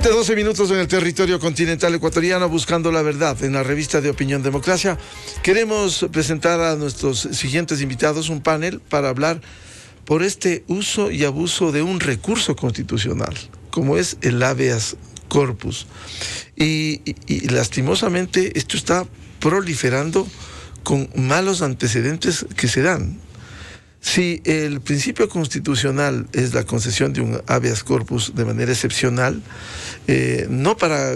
7:12 en el territorio continental ecuatoriano, buscando la verdad en la revista de Opinión Democracia. Queremos presentar a nuestros siguientes invitados un panel para hablar por este uso y abuso de un recurso constitucional, como es el habeas corpus. Y lastimosamente esto está proliferando con malos antecedentes que se dan. Si el principio constitucional es la concesión de un habeas corpus de manera excepcional, no para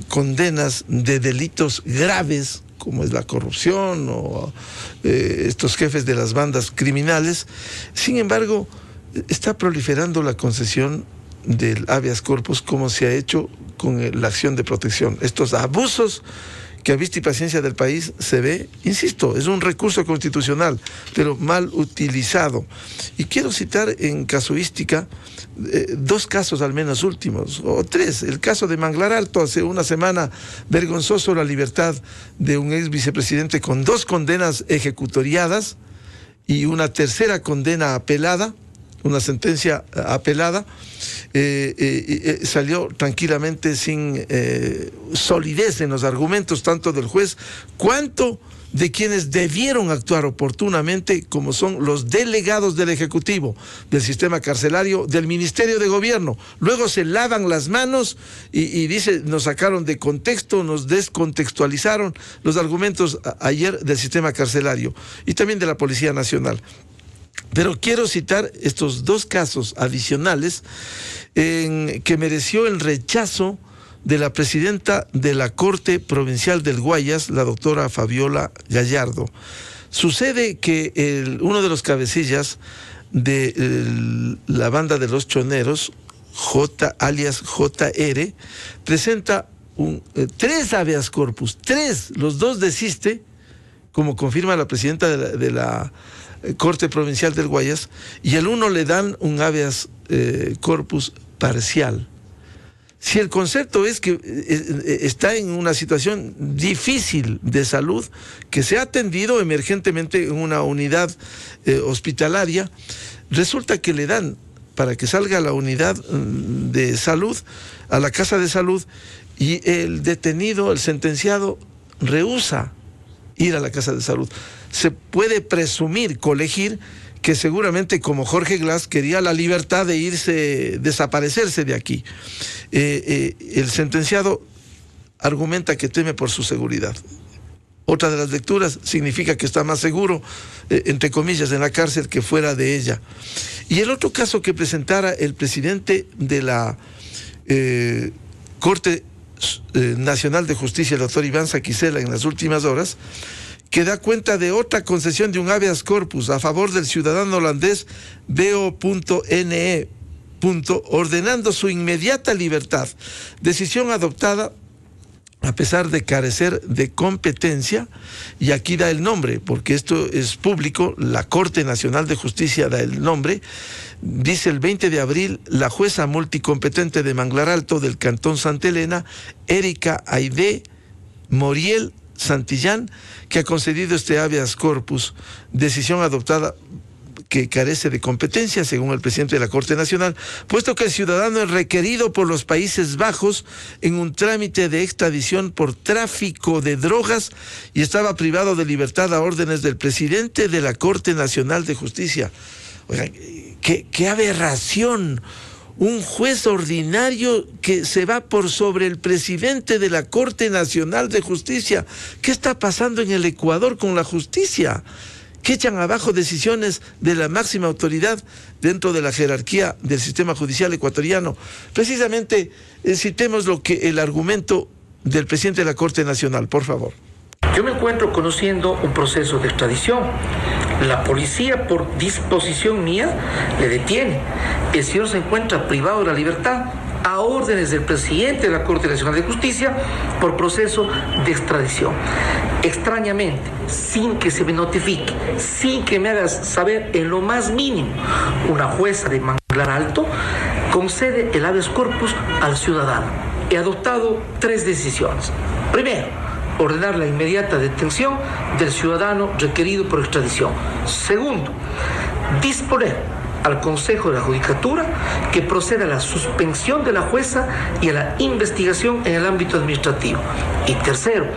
condenas de delitos graves, como es la corrupción o estos jefes de las bandas criminales, sin embargo, está proliferando la concesión del habeas corpus como se ha hecho con la acción de protección. Estos abusos que a vista y paciencia del país se ve, insisto, es un recurso constitucional, pero mal utilizado. Y quiero citar en casuística dos casos al menos últimos, o tres. El caso de Manglar Alto, hace una semana, vergonzoso la libertad de un ex vicepresidente con 2 condenas ejecutoriadas y una tercera condena apelada, una sentencia apelada. Salió tranquilamente sin solidez en los argumentos tanto del juez cuanto de quienes debieron actuar oportunamente, como son los delegados del Ejecutivo, del sistema carcelario, del Ministerio de Gobierno. Luego se lavan las manos y dice, nos sacaron de contexto, nos descontextualizaron los argumentos ayer del sistema carcelario y también de la Policía Nacional. Pero quiero citar estos 2 casos adicionales en que mereció el rechazo de la presidenta de la Corte Provincial del Guayas, la doctora Fabiola Gallardo. Sucede que uno de los cabecillas de la banda de los choneros, alias JR, presenta 3 habeas corpus, 3, los 2 desiste, como confirma la presidenta de la Corte Provincial del Guayas, y el uno le dan un habeas corpus parcial. Si el concepto es que está en una situación difícil de salud, que se ha atendido emergentemente en una unidad hospitalaria, resulta que le dan para que salga a la unidad de salud, a la casa de salud, y el detenido, el sentenciado, rehúsa ir a la casa de salud. Se puede presumir, colegir, que seguramente como Jorge Glass quería la libertad de irse, desaparecerse de aquí. El sentenciado argumenta que teme por su seguridad. Otra de las lecturas significa que está más seguro, entre comillas, en la cárcel que fuera de ella. Y el otro caso que presentara el presidente de la Corte Nacional de Justicia, el doctor Iván Saquicela, en las últimas horas, que da cuenta de otra concesión de un habeas corpus a favor del ciudadano holandés BO.NE, ordenando su inmediata libertad. Decisión adoptada a pesar de carecer de competencia, y aquí da el nombre, porque esto es público, la Corte Nacional de Justicia da el nombre. Dice: el 20 de abril, la jueza multicompetente de Manglar Alto del Cantón Santa Elena, Erika Aide Moriel Santillán, que ha concedido este habeas corpus, decisión adoptada que carece de competencia, según el presidente de la Corte Nacional, puesto que el ciudadano es requerido por los Países Bajos en un trámite de extradición por tráfico de drogas y estaba privado de libertad a órdenes del presidente de la Corte Nacional de Justicia. Oigan, qué aberración. Un juez ordinario que se va por sobre el presidente de la Corte Nacional de Justicia. ¿Qué está pasando en el Ecuador con la justicia? Que echan abajo decisiones de la máxima autoridad dentro de la jerarquía del sistema judicial ecuatoriano. Precisamente, citemos el argumento del presidente de la Corte Nacional, por favor. Yo me encuentro conociendo un proceso de extradición. La policía, por disposición mía, le detiene. El señor se encuentra privado de la libertad a órdenes del presidente de la Corte Nacional de Justicia por proceso de extradición. Extrañamente, sin que se me notifique, sin que me hagas saber en lo más mínimo, una jueza de Manglar Alto concede el habeas corpus al ciudadano. He adoptado 3 decisiones. Primero, ordenar la inmediata detención del ciudadano requerido por extradición. Segundo, disponer al Consejo de la Judicatura que proceda a la suspensión de la jueza y a la investigación en el ámbito administrativo. Y tercero,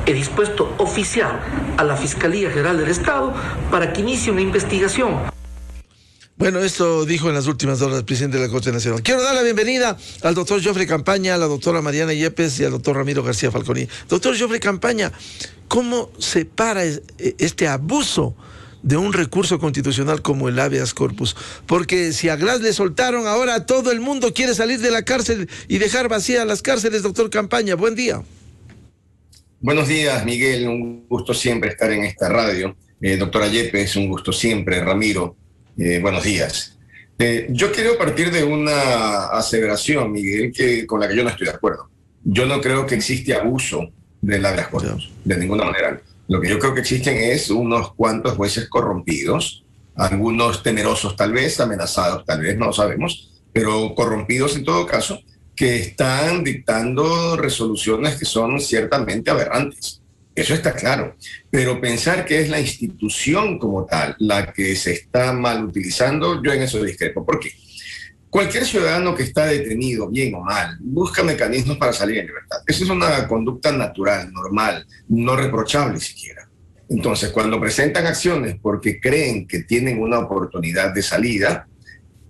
he dispuesto oficiar a la Fiscalía General del Estado para que inicie una investigación. Bueno, esto dijo en las últimas horas el presidente de la Corte Nacional. Quiero dar la bienvenida al doctor Geoffrey Campaña, a la doctora Mariana Yepes y al doctor Ramiro García Falconi. Doctor Geoffrey Campaña, ¿cómo se para este abuso de un recurso constitucional como el habeas corpus? Porque si a Glass le soltaron, ahora todo el mundo quiere salir de la cárcel y dejar vacías las cárceles. Doctor Campaña, buen día. Buenos días, Miguel. Un gusto siempre estar en esta radio. Doctora Yepes, un gusto siempre. Ramiro. Buenos días. Yo quiero partir de una aseveración, Miguel, con la que yo no estoy de acuerdo. Yo no creo que existe abuso del habeas corpus, de ninguna manera. Lo que yo creo que existen es unos cuantos jueces corrompidos, algunos temerosos tal vez, amenazados tal vez, no lo sabemos, pero corrompidos en todo caso, que están dictando resoluciones que son ciertamente aberrantes. Eso está claro, pero pensar que es la institución como tal la que se está mal utilizando, yo en eso discrepo. ¿Por qué? Cualquier ciudadano que está detenido, bien o mal, busca mecanismos para salir en libertad. Esa es una conducta natural, normal, no reprochable siquiera. Entonces, cuando presentan acciones porque creen que tienen una oportunidad de salida,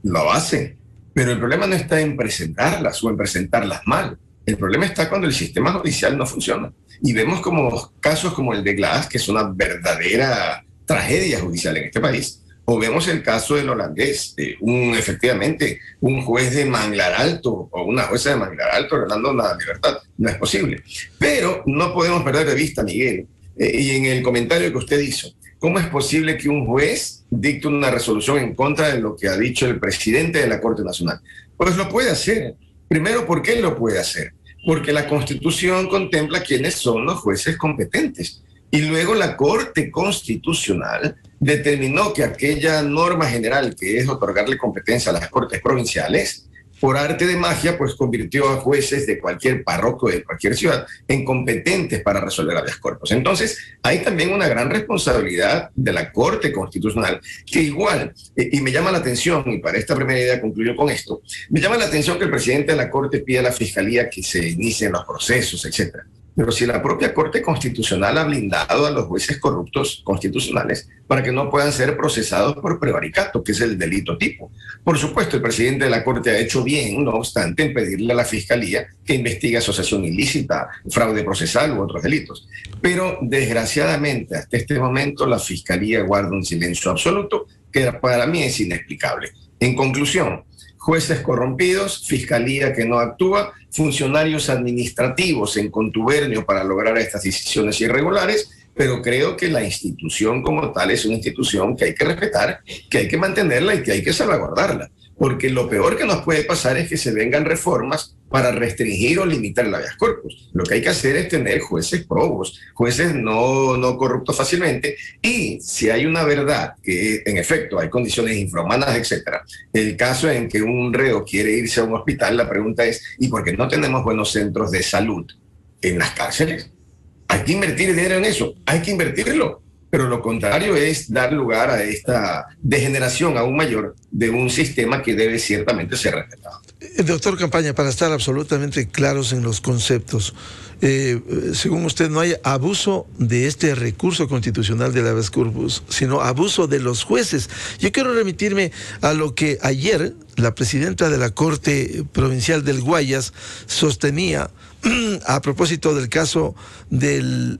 lo hacen. Pero el problema no está en presentarlas o en presentarlas mal. El problema está cuando el sistema judicial no funciona. Y vemos como casos como el de Glass, que es una verdadera tragedia judicial en este país, o vemos el caso del holandés, efectivamente, un juez de Manglar Alto o una jueza de Manglar Alto ordenando la libertad. No es posible. Pero no podemos perder de vista, Miguel, y en el comentario que usted hizo, ¿cómo es posible que un juez dicte una resolución en contra de lo que ha dicho el presidente de la Corte Nacional? Pues lo puede hacer. Primero, ¿por qué lo puede hacer? Porque la Constitución contempla quiénes son los jueces competentes. Y luego la Corte Constitucional determinó que aquella norma general que es otorgarle competencia a las Cortes provinciales, por arte de magia, pues convirtió a jueces de cualquier párroco de cualquier ciudad en competentes para resolver habeas corpus. Entonces, hay también una gran responsabilidad de la Corte Constitucional, que igual, y me llama la atención, y para esta primera idea concluyo con esto, me llama la atención que el presidente de la Corte pida a la Fiscalía que se inicien los procesos, etcétera. Pero si la propia Corte Constitucional ha blindado a los jueces corruptos constitucionales para que no puedan ser procesados por prevaricato, que es el delito tipo. Por supuesto, el presidente de la Corte ha hecho bien, no obstante, en pedirle a la Fiscalía que investigue asociación ilícita, fraude procesal u otros delitos. Pero, desgraciadamente, hasta este momento, la Fiscalía guarda un silencio absoluto que para mí es inexplicable. En conclusión, jueces corrompidos, fiscalía que no actúa, funcionarios administrativos en contubernio para lograr estas decisiones irregulares, pero creo que la institución como tal es una institución que hay que respetar, que hay que mantenerla y que hay que salvaguardarla. Porque lo peor que nos puede pasar es que se vengan reformas para restringir o limitar el habeas corpus. Lo que hay que hacer es tener jueces probos, jueces no corruptos fácilmente, y si hay una verdad que en efecto hay condiciones infrahumanas, etcétera, el caso en que un reo quiere irse a un hospital, la pregunta es, ¿y por qué no tenemos buenos centros de salud en las cárceles? Hay que invertir dinero en eso, hay que invertirlo. Pero lo contrario es dar lugar a esta degeneración aún mayor de un sistema que debe ciertamente ser respetado. Doctor Campaña, para estar absolutamente claros en los conceptos, según usted, no hay abuso de este recurso constitucional del habeas corpus, sino abuso de los jueces. Yo quiero remitirme a lo que ayer la presidenta de la Corte Provincial del Guayas sostenía a propósito del caso del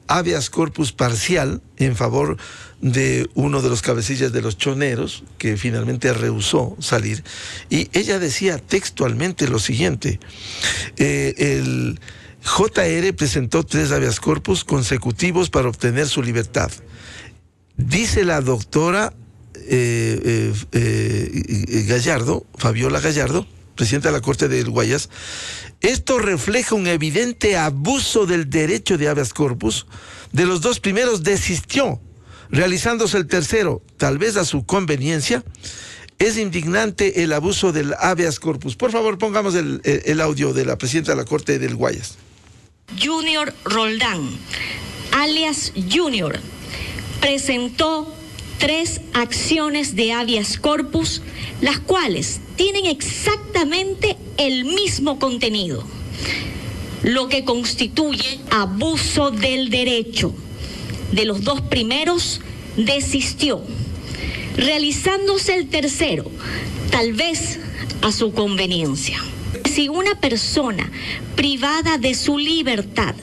habeas corpus parcial en favor de uno de los cabecillas de los choneros, que finalmente rehusó salir. Y ella decía textualmente lo siguiente: el JR presentó 3 habeas corpus consecutivos para obtener su libertad. Dice la doctora Gallardo, Fabiola Gallardo, presidenta de la Corte del Guayas, esto refleja un evidente abuso del derecho de habeas corpus. De los 2 primeros desistió, realizándose el tercero, tal vez a su conveniencia. Es indignante el abuso del habeas corpus. Por favor, pongamos el audio de la presidenta de la Corte del Guayas. Junior Roldán, alias Junior, presentó 3 acciones de habeas corpus, las cuales tienen exactamente el mismo contenido, lo que constituye abuso del derecho. De los 2 primeros, desistió, realizándose el tercero, tal vez a su conveniencia. Si una persona privada de su libertad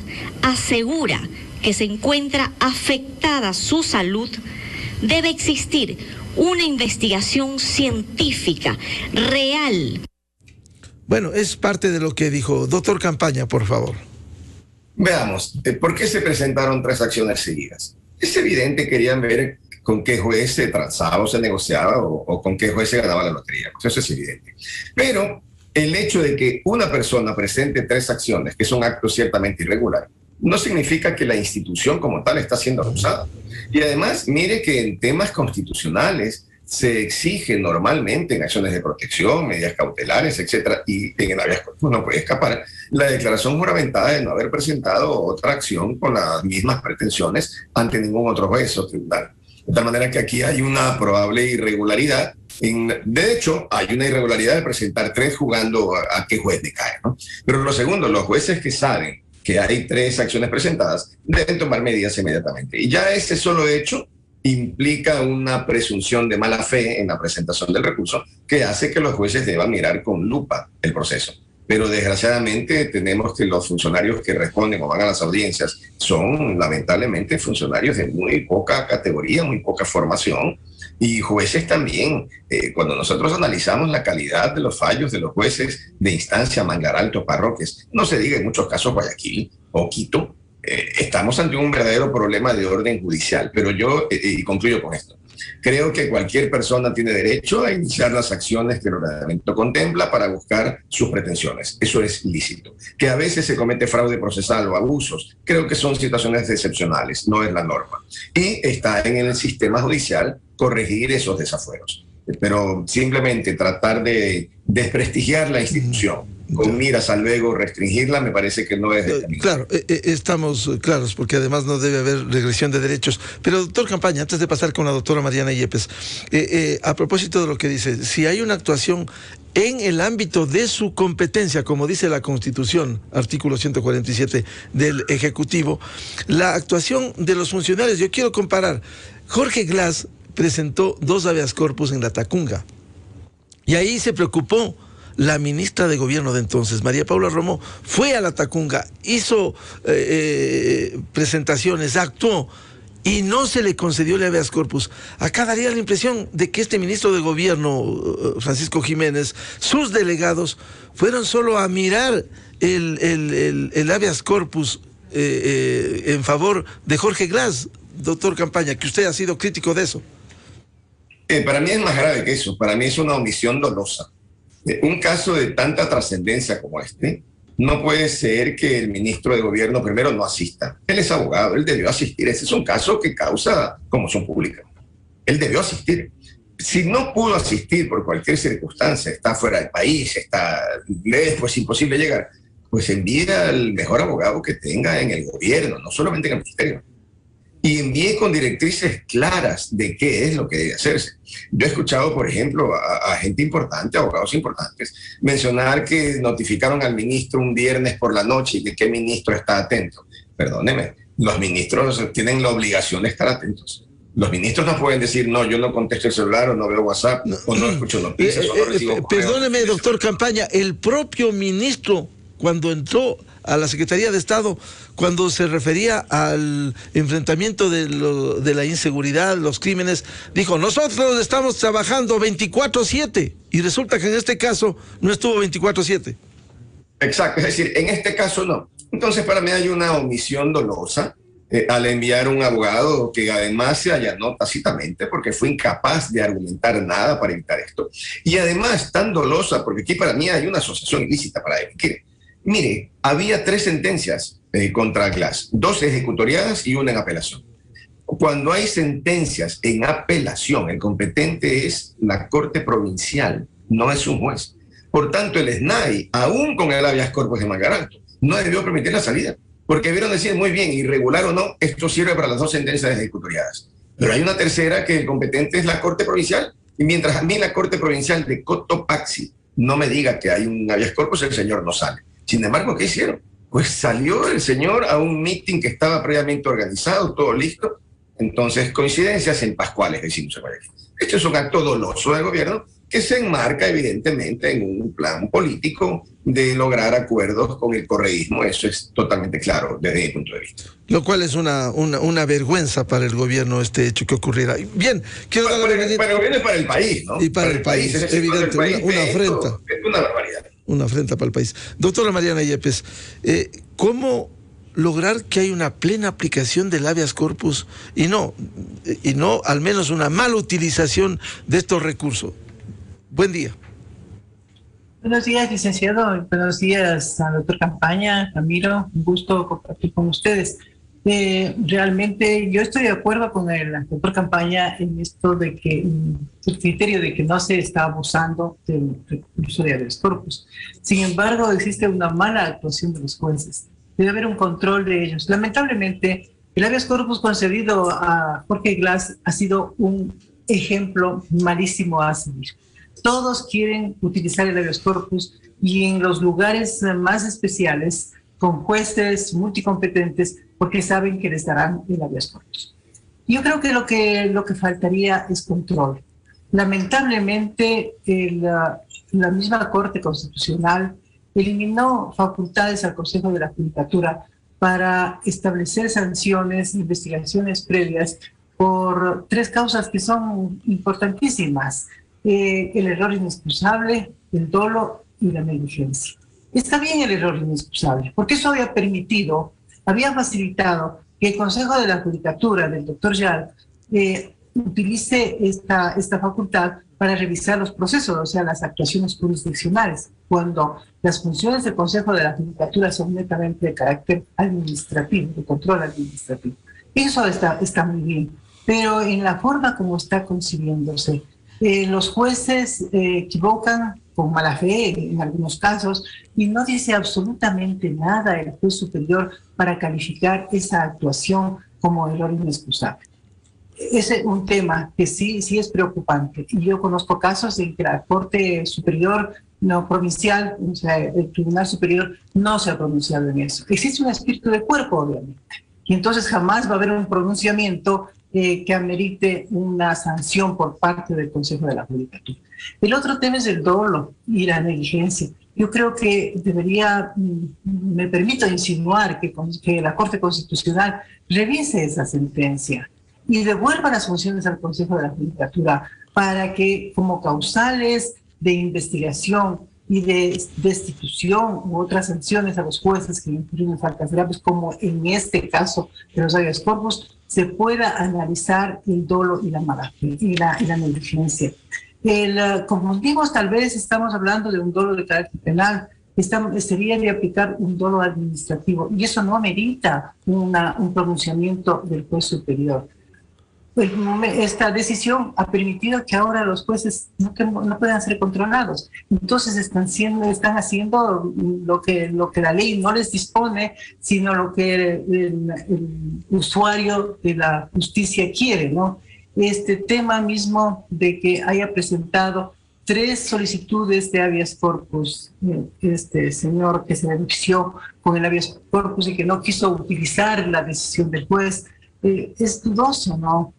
asegura que se encuentra afectada su salud, debe existir una investigación científica real. Bueno, es parte de lo que dijo. Doctor Campaña, por favor. Veamos, ¿por qué se presentaron 3 acciones seguidas? Es evidente, querían ver con qué juez se transaba o se negociaba o con qué juez se ganaba la lotería. Pues eso es evidente. Pero el hecho de que una persona presente 3 acciones, que son actos ciertamente irregulares, no significa que la institución como tal está siendo abusada. Y además, mire que en temas constitucionales se exige normalmente en acciones de protección, medidas cautelares, etcétera, y en el habeas corpus no puede escapar la declaración juramentada de no haber presentado otra acción con las mismas pretensiones ante ningún otro juez o tribunal. De tal manera que aquí hay una probable irregularidad. De hecho, hay una irregularidad de presentar 3 jugando a qué juez decae, ¿no? Pero lo segundo, los jueces que saben que hay 3 acciones presentadas deben tomar medidas inmediatamente. Y ya ese solo hecho implica una presunción de mala fe en la presentación del recurso que hace que los jueces deban mirar con lupa el proceso. Pero desgraciadamente tenemos que los funcionarios que responden o van a las audiencias son lamentablemente funcionarios de muy poca categoría, muy poca formación, y jueces también. Cuando nosotros analizamos la calidad de los fallos de los jueces de instancia, Mangar Alto, Parroquias, no se diga en muchos casos Guayaquil o Quito, estamos ante un verdadero problema de orden judicial. Pero yo, y concluyo con esto, creo que cualquier persona tiene derecho a iniciar las acciones que el ordenamiento contempla para buscar sus pretensiones. Eso es lícito. Que a veces se comete fraude procesal o abusos, creo que son situaciones excepcionales, no es la norma. Y está en el sistema judicial corregir esos desafueros. Pero simplemente tratar de desprestigiar la institución con miras a luego restringirla, me parece que no es de camino. Claro, estamos claros, porque además no debe haber regresión de derechos. Pero, doctor Campaña, antes de pasar con la doctora Mariana Yepes, a propósito de lo que dice, si hay una actuación en el ámbito de su competencia, como dice la Constitución, artículo 147 del Ejecutivo, la actuación de los funcionarios, yo quiero comparar. Jorge Glass presentó 2 habeas corpus en la Tacunga, y ahí se preocupó la ministra de Gobierno de entonces, María Paula Romo, fue a la Tacunga, hizo presentaciones, actuó, y no se le concedió el habeas corpus. Acá daría la impresión de que este ministro de Gobierno, Francisco Jiménez, sus delegados, fueron solo a mirar el habeas corpus en favor de Jorge Glass. Doctor Campaña, que usted ha sido crítico de eso. Para mí es más grave que eso. Para mí es una omisión dolosa. Un caso de tanta trascendencia como este, no puede ser que el ministro de Gobierno primero no asista. Él es abogado, él debió asistir. Ese es un caso que causa conmoción pública. Él debió asistir. Si no pudo asistir por cualquier circunstancia, está fuera del país, está lejos, pues imposible llegar, pues envía al mejor abogado que tenga en el gobierno, no solamente en el ministerio. Y envíe con directrices claras de qué es lo que debe hacerse. Yo he escuchado, por ejemplo, a gente importante, abogados importantes, mencionar que notificaron al ministro un viernes por la noche y de qué ministro está atento. Perdóneme, los ministros tienen la obligación de estar atentos. Los ministros no pueden decir, no, yo no contesto el celular, o no veo WhatsApp, o no escucho noticias, o no recibo correos. Perdóneme, doctor Campaña, el propio ministro, cuando entró a la Secretaría de Estado, cuando se refería al enfrentamiento de la inseguridad, los crímenes, dijo, nosotros estamos trabajando 24/7, y resulta que en este caso no estuvo 24/7. Exacto, es decir, en este caso no. Entonces, para mí hay una omisión dolosa al enviar un abogado que además se allanó tácitamente porque fue incapaz de argumentar nada para evitar esto. Y además tan dolosa, porque aquí para mí hay una asociación ilícita para delinquir. Mire, había 3 sentencias contra Glass, 2 ejecutoriadas y una en apelación. Cuando hay sentencias en apelación, el competente es la Corte Provincial, no es un juez. Por tanto, el SNAI, aún con el habeas corpus de Mangar Alto, no debió permitir la salida, porque vieron decir, muy bien, irregular o no, esto sirve para las 2 sentencias ejecutoriadas. Pero hay una tercera que el competente es la Corte Provincial. Y mientras a mí la Corte Provincial de Cotopaxi no me diga que hay un habeas corpus, el señor no sale. Sin embargo, ¿qué hicieron? Pues salió el señor a un meeting que estaba previamente organizado, todo listo. Entonces, coincidencias en Pascuales, decimos en Guayaquil. Este es un acto doloso del gobierno que se enmarca evidentemente en un plan político de lograr acuerdos con el correísmo. Eso es totalmente claro desde mi punto de vista. Lo cual es una vergüenza para el gobierno este hecho que ocurriera. Bien, quiero dar para el gobierno y para el país, ¿no? Y para el país, es decir, evidente, una afrenta. Es una barbaridad. Una afrenta para el país. Doctora Mariana Yepes, ¿cómo lograr que haya una plena aplicación del habeas corpus y no al menos una mala utilización de estos recursos? Buen día. Buenos días, licenciado. Buenos días al doctor Campaña, Ramiro. Un gusto compartir con ustedes. Realmente yo estoy de acuerdo con el doctor Campaña en esto de que el criterio de que no se está abusando del recurso de habeas corpus. Sin embargo, existe una mala actuación de los jueces. Debe haber un control de ellos. Lamentablemente, el habeas corpus concedido a Jorge Glass ha sido un ejemplo malísimo a seguir. Todos quieren utilizar el habeas corpus y en los lugares más especiales, con jueces multicompetentes, porque saben que les darán el habeas corpus. Yo creo que lo que faltaría es control. Lamentablemente, la misma Corte Constitucional eliminó facultades al Consejo de la Judicatura para establecer sanciones, investigaciones previas por 3 causas que son importantísimas: el error inexcusable, el dolo y la negligencia. Está bien el error inexcusable, porque eso había facilitado que el Consejo de la Judicatura del doctor Yal utilice esta facultad para revisar los procesos, o sea, las actuaciones jurisdiccionales, cuando las funciones del Consejo de la Judicatura son netamente de carácter administrativo, de control administrativo. Eso está muy bien, pero en la forma como está concibiéndose, los jueces equivocan con mala fe en algunos casos y no dice absolutamente nada el juez superior para calificar esa actuación como error inexcusable. Ese es un tema que sí es preocupante. Y yo conozco casos en que la Corte Superior no provincial, o sea, el Tribunal Superior no se ha pronunciado en eso. Existe un espíritu de cuerpo, obviamente, y entonces jamás va a haber un pronunciamiento que amerite una sanción por parte del Consejo de la Judicatura. El otro tema es el dolo y la negligencia. Yo creo que me permito insinuar que la Corte Constitucional revise esa sentencia y devuelva las funciones al Consejo de la Judicatura para que, como causales de investigación y de destitución u otras sanciones a los jueces que incurren en faltas graves, como en este caso de los habeas corpus, se pueda analizar el dolo y la mala fe y la negligencia. Como dijimos, tal vez estamos hablando de un dolo de carácter penal, sería de aplicar un dolo administrativo, y eso no amerita un pronunciamiento del juez superior. Esta decisión ha permitido que ahora los jueces no puedan ser controlados. Entonces están haciendo lo que la ley no les dispone, sino lo que el usuario de la justicia quiere, ¿no? Este tema mismo de que haya presentado 3 solicitudes de habeas corpus, este señor que se benefició con el habeas corpus y que no quiso utilizar la decisión del juez, es dudoso, ¿no?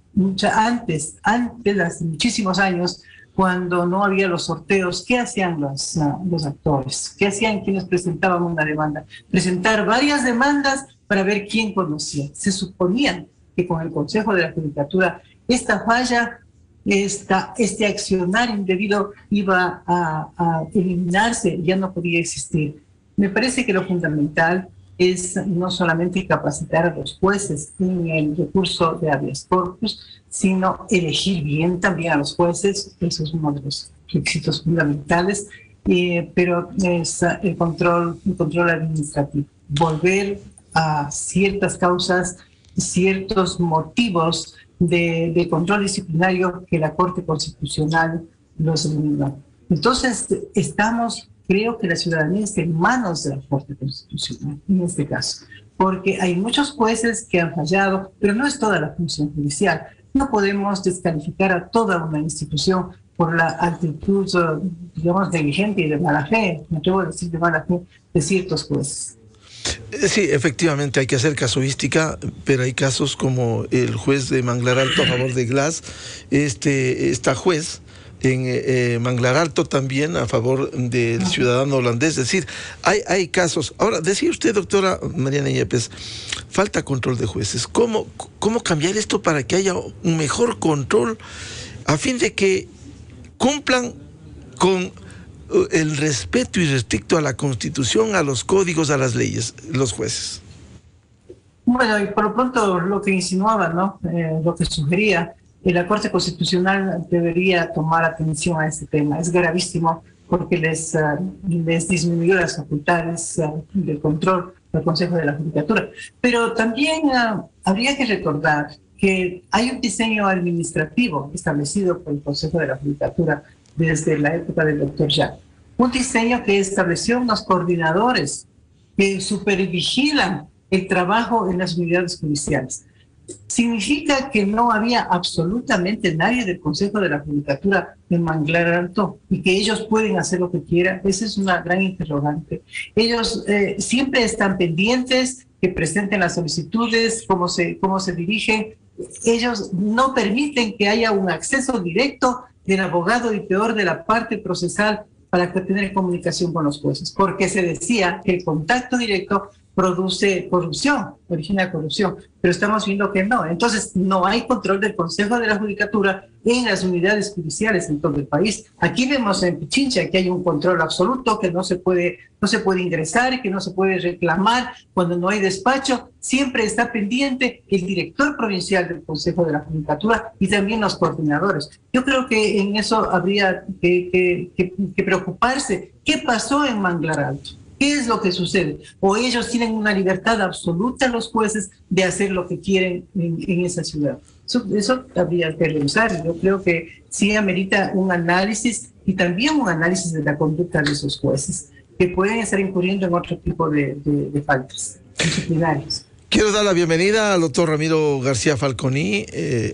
Antes, hace muchísimos años, cuando no había los sorteos, ¿qué hacían los actores? ¿Qué hacían quienes presentaban una demanda? Presentar varias demandas para ver quién conocía. Se suponía que con el Consejo de la Judicatura esta falla, este accionar indebido iba a eliminarse, ya no podía existir. Me parece que lo fundamental es no solamente capacitar a los jueces en el recurso de habeas corpus, sino elegir bien también a los jueces. Eso es uno de los requisitos fundamentales, pero es el control administrativo. Volver a ciertas causas, ciertos motivos de control disciplinario que la Corte Constitucional los eliminó. Entonces, creo que la ciudadanía está en manos de la Corte Constitucional, en este caso, porque hay muchos jueces que han fallado, pero no es toda la función judicial. no podemos descalificar a toda una institución por la actitud, digamos, negligente y de mala fe, me atrevo a decir de mala fe, de ciertos jueces. Sí, efectivamente hay que hacer casuística, pero hay casos como el juez de Manglar Alto a favor de Glass, esta juez en Manglar Alto también a favor del ciudadano holandés. Es decir, hay casos. Ahora, decía usted, doctora Mariana Yepes, falta control de jueces. ¿Cómo cambiar esto para que haya un mejor control a fin de que cumplan con el respeto irrestricto a la Constitución, a los códigos, a las leyes, los jueces? Bueno, y por lo pronto lo que insinuaba, ¿no? Lo que sugería, la Corte Constitucional debería tomar atención a este tema. Es gravísimo porque les disminuyó las facultades de control del Consejo de la Judicatura. Pero también habría que recordar que hay un diseño administrativo establecido por el Consejo de la Judicatura desde la época del doctor Jack. Un diseño que estableció unos coordinadores que supervigilan el trabajo en las unidades judiciales. Significa que no había absolutamente nadie del Consejo de la Judicatura en Manglar Alto y que ellos pueden hacer lo que quieran. Esa es una gran interrogante. Ellos siempre están pendientes que presenten las solicitudes, cómo se dirigen. Ellos no permiten que haya un acceso directo del abogado y peor de la parte procesal para tener comunicación con los jueces, porque se decía que el contacto directo produce corrupción, origina corrupción, pero estamos viendo que no. Entonces, no hay control del Consejo de la Judicatura en las unidades judiciales en todo el país. Aquí vemos en Pichincha que hay un control absoluto, que no se puede ingresar, que no se puede reclamar cuando no hay despacho. Siempre está pendiente el director provincial del Consejo de la Judicatura y también los coordinadores. Yo creo que en eso habría que preocuparse. ¿Qué pasó en Manglar Alto? ¿Qué es lo que sucede? ¿O ellos tienen una libertad absoluta, los jueces, de hacer lo que quieren en esa ciudad? Eso habría que revisar. Yo creo que sí amerita un análisis y también un análisis de la conducta de esos jueces, que pueden estar incurriendo en otro tipo de faltas disciplinarias. Quiero dar la bienvenida al doctor Ramiro García Falconi,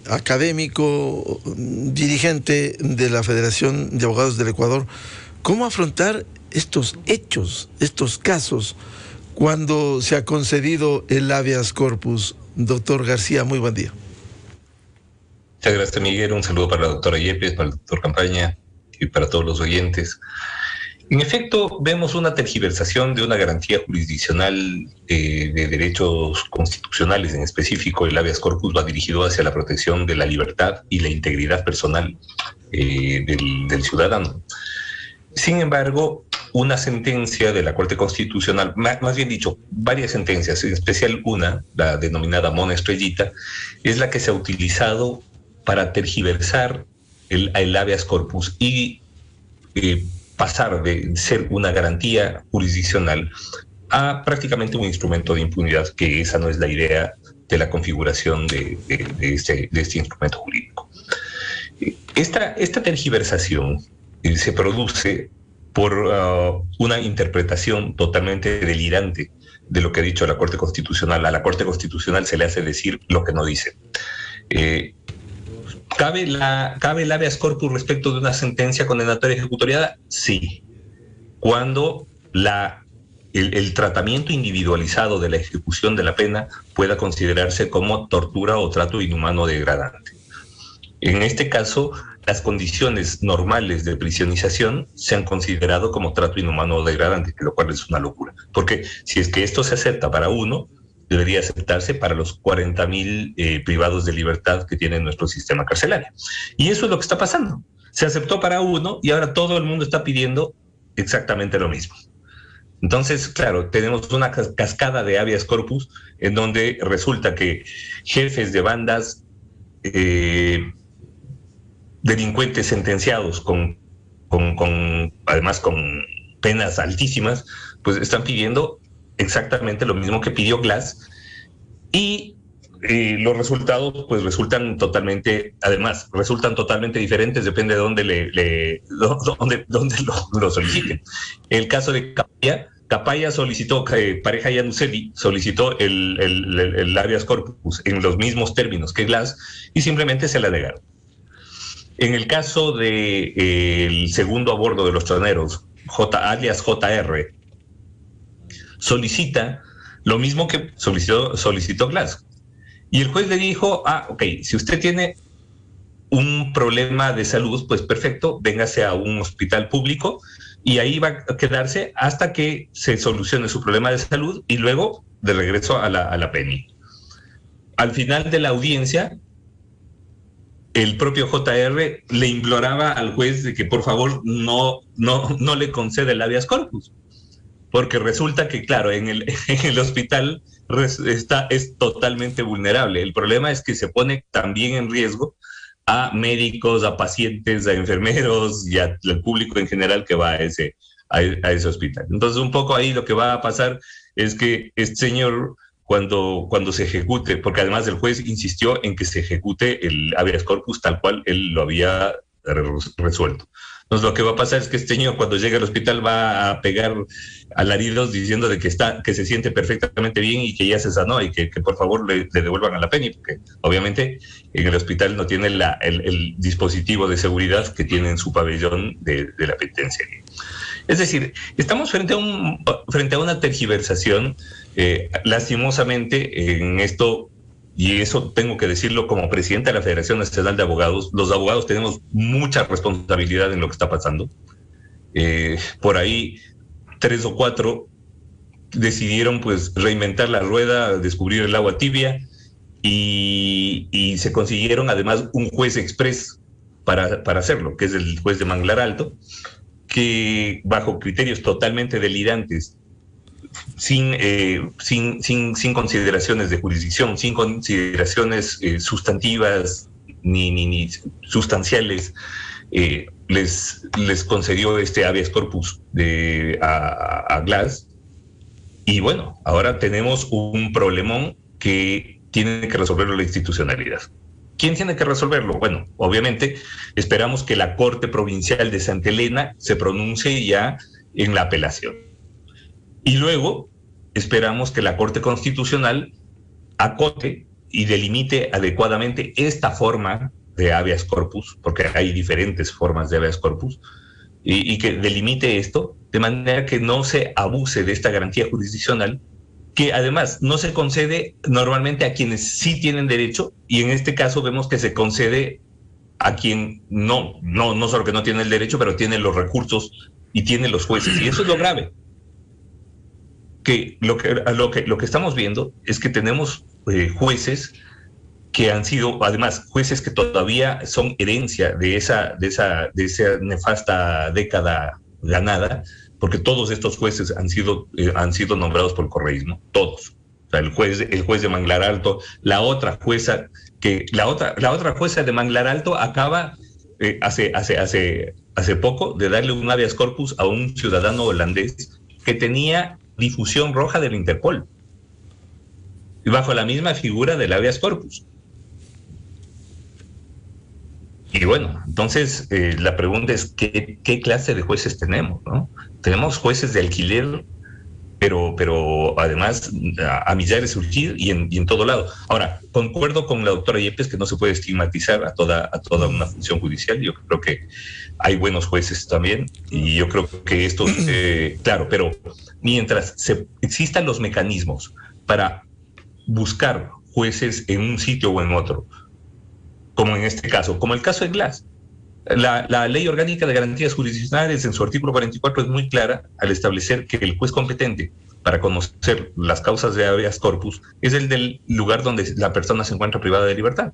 académico, dirigente de la Federación de Abogados del Ecuador. ¿Cómo afrontar estos hechos, estos casos, cuando se ha concedido el habeas corpus? Doctor García, muy buen día. Muchas gracias, Miguel. Un saludo para la doctora Yepes, para el doctor Campaña y para todos los oyentes. En efecto, vemos una tergiversación de una garantía jurisdiccional de derechos constitucionales. En específico, el habeas corpus va dirigido hacia la protección de la libertad y la integridad personal del ciudadano. Sin embargo, una sentencia de la Corte Constitucional, más bien dicho, varias sentencias, en especial una, la denominada Mona Estrellita, es la que se ha utilizado para tergiversar el habeas corpus y pasar de ser una garantía jurisdiccional a prácticamente un instrumento de impunidad, que esa no es la idea de la configuración de este instrumento jurídico. Esta tergiversación se produce por una interpretación totalmente delirante de lo que ha dicho la Corte Constitucional. A la Corte Constitucional se le hace decir lo que no dice. ¿Cabe el habeas corpus respecto de una sentencia condenatoria ejecutoriada? Sí. Cuando el tratamiento individualizado de la ejecución de la pena pueda considerarse como tortura o trato inhumano degradante. En este caso, las condiciones normales de prisionización se han considerado como trato inhumano o degradante, lo cual es una locura. Porque si es que esto se acepta para uno, debería aceptarse para los 40.000 privados de libertad que tiene nuestro sistema carcelario. Y eso es lo que está pasando. Se aceptó para uno y ahora todo el mundo está pidiendo exactamente lo mismo. Entonces, claro, tenemos una cascada de habeas corpus en donde resulta que jefes de bandas, delincuentes sentenciados además con penas altísimas, pues están pidiendo exactamente lo mismo que pidió Glass, y los resultados pues resultan totalmente diferentes, depende de dónde lo soliciten. El caso de Campaña Capaya solicitó, Pareja Yanuseli solicitó el habeas corpus en los mismos términos que Glass y simplemente se la negaron. En el caso del segundo a bordo de los choneros, alias JR, solicita lo mismo que solicitó Glass. Y el juez le dijo, ok, si usted tiene un problema de salud, pues perfecto, véngase a un hospital público y ahí va a quedarse hasta que se solucione su problema de salud y luego de regreso a la PENI. Al final de la audiencia, el propio JR le imploraba al juez de que por favor no le conceda el habeas corpus, porque resulta que, claro, en el hospital es totalmente vulnerable. El problema es que se pone también en riesgo a médicos, a pacientes, a enfermeros y al público en general que va a ese hospital. Entonces, un poco ahí lo que va a pasar es que este señor, cuando se ejecute, porque además el juez insistió en que se ejecute el habeas corpus tal cual él lo había resuelto. Entonces, lo que va a pasar es que este señor, cuando llegue al hospital, va a pegar alaridos diciendo de que se siente perfectamente bien y que ya se sanó y que por favor le devuelvan a la PENI, porque obviamente en el hospital no tiene el dispositivo de seguridad que tiene en su pabellón de la penitenciaria. Es decir, estamos frente a una tergiversación, lastimosamente, en esto. Y eso tengo que decirlo como presidente de la Federación Nacional de Abogados. Los abogados tenemos mucha responsabilidad en lo que está pasando. Por ahí 3 o 4 decidieron pues reinventar la rueda, descubrir el agua tibia y se consiguieron además un juez exprés para hacerlo, que es el juez de Manglar Alto, que bajo criterios totalmente delirantes, sin consideraciones de jurisdicción, sin consideraciones sustantivas ni sustanciales, les concedió este habeas corpus a Glass. Y bueno, ahora tenemos un problemón que tiene que resolverlo la institucionalidad. ¿Quién tiene que resolverlo? Bueno, obviamente esperamos que la Corte Provincial de Santa Elena se pronuncie ya en la apelación. Y luego esperamos que la Corte Constitucional acote y delimite adecuadamente esta forma de habeas corpus, porque hay diferentes formas de habeas corpus, y que delimite esto de manera que no se abuse de esta garantía jurisdiccional, que además no se concede normalmente a quienes sí tienen derecho, y en este caso vemos que se concede a quien no solo que no tiene el derecho, pero tiene los recursos y tiene los jueces, y eso es lo grave. Que lo que estamos viendo es que tenemos jueces que han sido, además, jueces que todavía son herencia de esa nefasta década ganada, porque todos estos jueces han sido nombrados por el correísmo, todos. O sea, el juez de Manglar Alto, la otra jueza de Manglar Alto acaba hace poco de darle un habeas corpus a un ciudadano holandés que tenía difusión roja del Interpol, bajo la misma figura del habeas corpus. Y bueno, entonces la pregunta es ¿qué clase de jueces tenemos, ¿no? Tenemos jueces de alquiler, pero además a millares surgir y en todo lado. Ahora, concuerdo con la doctora Yepes que no se puede estigmatizar a toda una función judicial. Yo creo que hay buenos jueces también, y yo creo que esto, claro, pero mientras existan los mecanismos para buscar jueces en un sitio o en otro, como en este caso, como el caso de Glass, la Ley Orgánica de Garantías Jurisdiccionales en su artículo 44 es muy clara al establecer que el juez competente para conocer las causas de habeas corpus es el del lugar donde la persona se encuentra privada de libertad.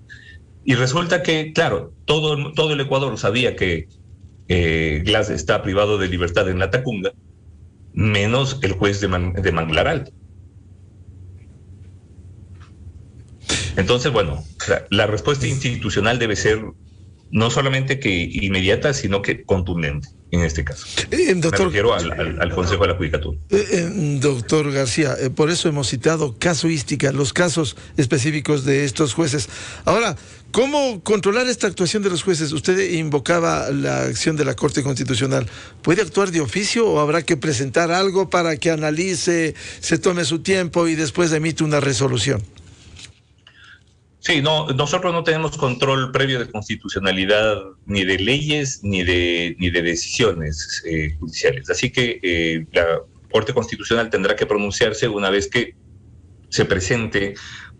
Y resulta que, claro, todo el Ecuador sabía que Glass está privado de libertad en la Tacunga, menos el juez de Manglar Alto. Entonces, bueno, la respuesta institucional debe ser no solamente que inmediata, sino que contundente. en este caso. Doctor, me refiero al Consejo de la Judicatura. Doctor García, por eso hemos citado casuística, los casos específicos de estos jueces. Ahora, ¿cómo controlar esta actuación de los jueces? Usted invocaba la acción de la Corte Constitucional. ¿Puede actuar de oficio o habrá que presentar algo para que analice, se tome su tiempo y después emite una resolución? Sí, no, nosotros no tenemos control previo de constitucionalidad ni de leyes ni de decisiones judiciales. Así que la Corte Constitucional tendrá que pronunciarse una vez que se presente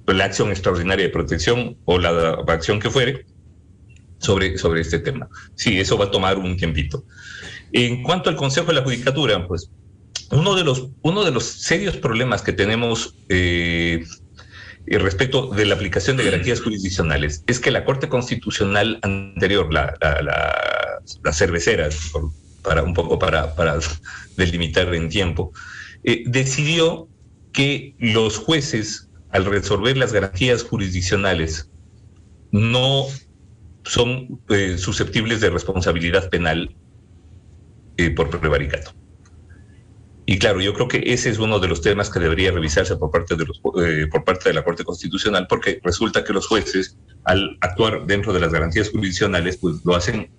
la acción extraordinaria de protección o la acción que fuere sobre este tema. Sí, eso va a tomar un tiempito. En cuanto al Consejo de la Judicatura, pues uno de los serios problemas que tenemos respecto de la aplicación de garantías jurisdiccionales es que la Corte Constitucional anterior, la cervecera, para delimitar en tiempo, decidió que los jueces, al resolver las garantías jurisdiccionales, no son susceptibles de responsabilidad penal por prevaricato. Y claro, yo creo que ese es uno de los temas que debería revisarse por parte de la Corte Constitucional, porque resulta que los jueces, al actuar dentro de las garantías jurisdiccionales, pues lo hacen